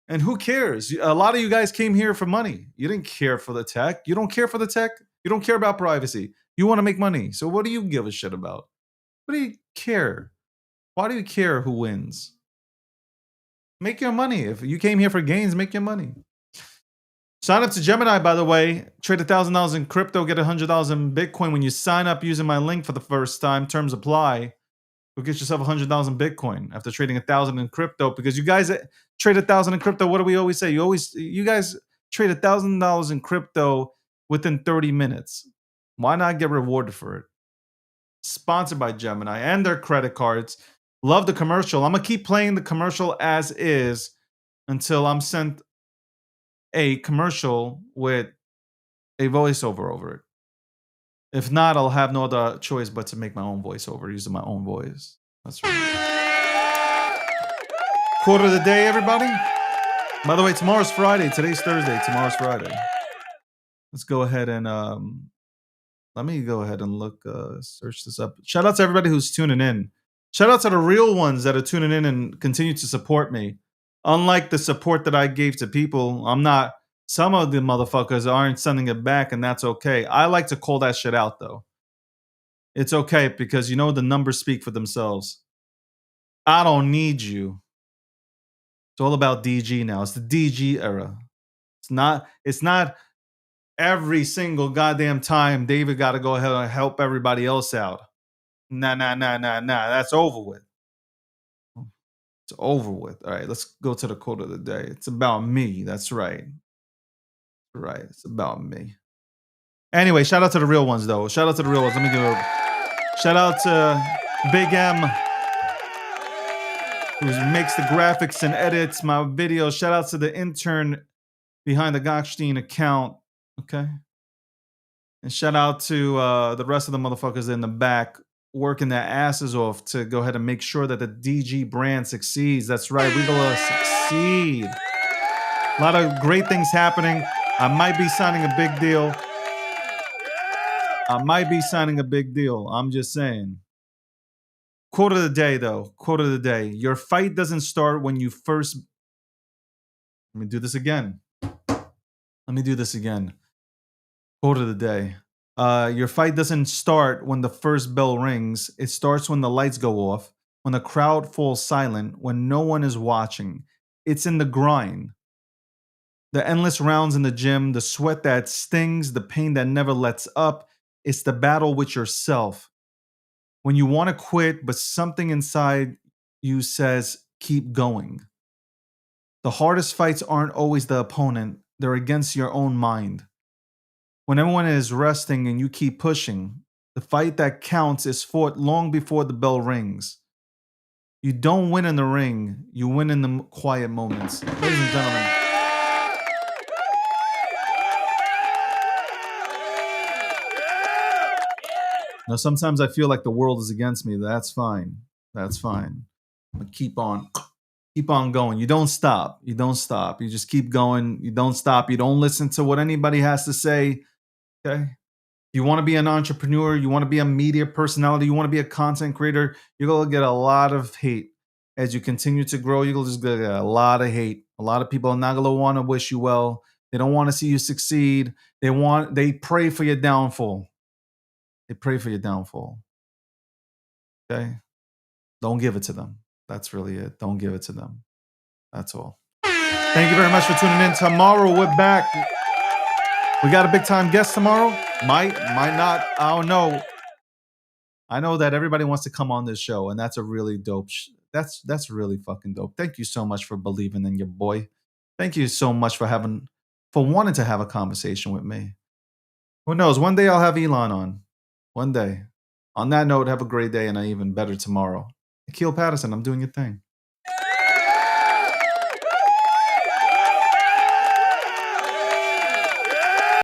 And who cares? A lot of you guys came here for money. You didn't care for the tech. You don't care for the tech. You don't care about privacy. You want to make money. So what do you give a shit about? What do you care? Why do you care who wins? Make your money. If you came here for gains, make your money. Sign up to Gemini, by the way. Trade $1,000 in crypto, get $100 in Bitcoin when you sign up using my link for the first time. Terms apply. Go get yourself $100 in Bitcoin after trading 1,000 in crypto. Because you guys trade 1,000 in crypto. What do we always say? You guys trade $1,000 in crypto within 30 minutes. Why not get rewarded for it? Sponsored by Gemini and their credit cards. Love the commercial. I'm gonna keep playing the commercial as is until I'm sent a commercial with a voiceover over it. If not, I'll have no other choice but to make my own voiceover using my own voice. That's right. Quarter of the day, everybody. By the way, tomorrow's Friday. Today's Thursday. Tomorrow's Friday. Let's go ahead and let me go ahead and look, search this up. Shout out to everybody who's tuning in. Shout out to the real ones that are tuning in and continue to support me. Unlike the support that I gave to people, some of the motherfuckers aren't sending it back, and that's okay. I like to call that shit out, though. It's okay, because the numbers speak for themselves. I don't need you. It's all about DG now. It's the DG era. It's not every single goddamn time David got to go ahead and help everybody else out. Nah. That's over with. It's over with. All right, let's go to the quote of the day. It's about me. That's right. Right. It's about me. Anyway, shout out to the real ones, though. Shout out to the real ones. Let me give a shout out to Big M, who makes the graphics and edits my videos. Shout out to the intern behind the Gochstein account. Okay. And shout out to the rest of the motherfuckers in the back working their asses off to go ahead and make sure that the DG brand succeeds. That's right. We're going to succeed. A lot of great things happening. I might be signing a big deal. I'm just saying. Quote of the day, though. Quote of the day. Your fight doesn't start when you first. Let me do this again. Quote of the day. Your fight doesn't start when the first bell rings. It starts when the lights go off, when the crowd falls silent, when no one is watching. It's in the grind. The endless rounds in the gym, the sweat that stings, the pain that never lets up. It's the battle with yourself. When you want to quit, but something inside you says, keep going. The hardest fights aren't always the opponent, they're against your own mind. When everyone is resting and you keep pushing, the fight that counts is fought long before the bell rings. You don't win in the ring, you win in the quiet moments. Ladies and gentlemen. Now, sometimes I feel like the world is against me. That's fine. But keep on going. You don't stop. You just keep going. You don't stop. You don't listen to what anybody has to say. Okay. You want to be an entrepreneur, you want to be a media personality, you want to be a content creator, you're going to get a lot of hate. As you continue to grow, you're going to just get a lot of hate. A lot of people are not going to want to wish you well. They don't want to see you succeed. They pray for your downfall. Okay? Don't give it to them. That's really it. Don't give it to them. That's all. Thank you very much for tuning in. Tomorrow we're back. We got a big time guest tomorrow. Might not. I don't know. I know that everybody wants to come on this show, and that's a really dope. That's really fucking dope. Thank you so much for believing in your boy. Thank you so much for wanting to have a conversation with me. Who knows? One day I'll have Elon on. One day. On that note, have a great day and an even better tomorrow. Akil Patterson, I'm doing your thing.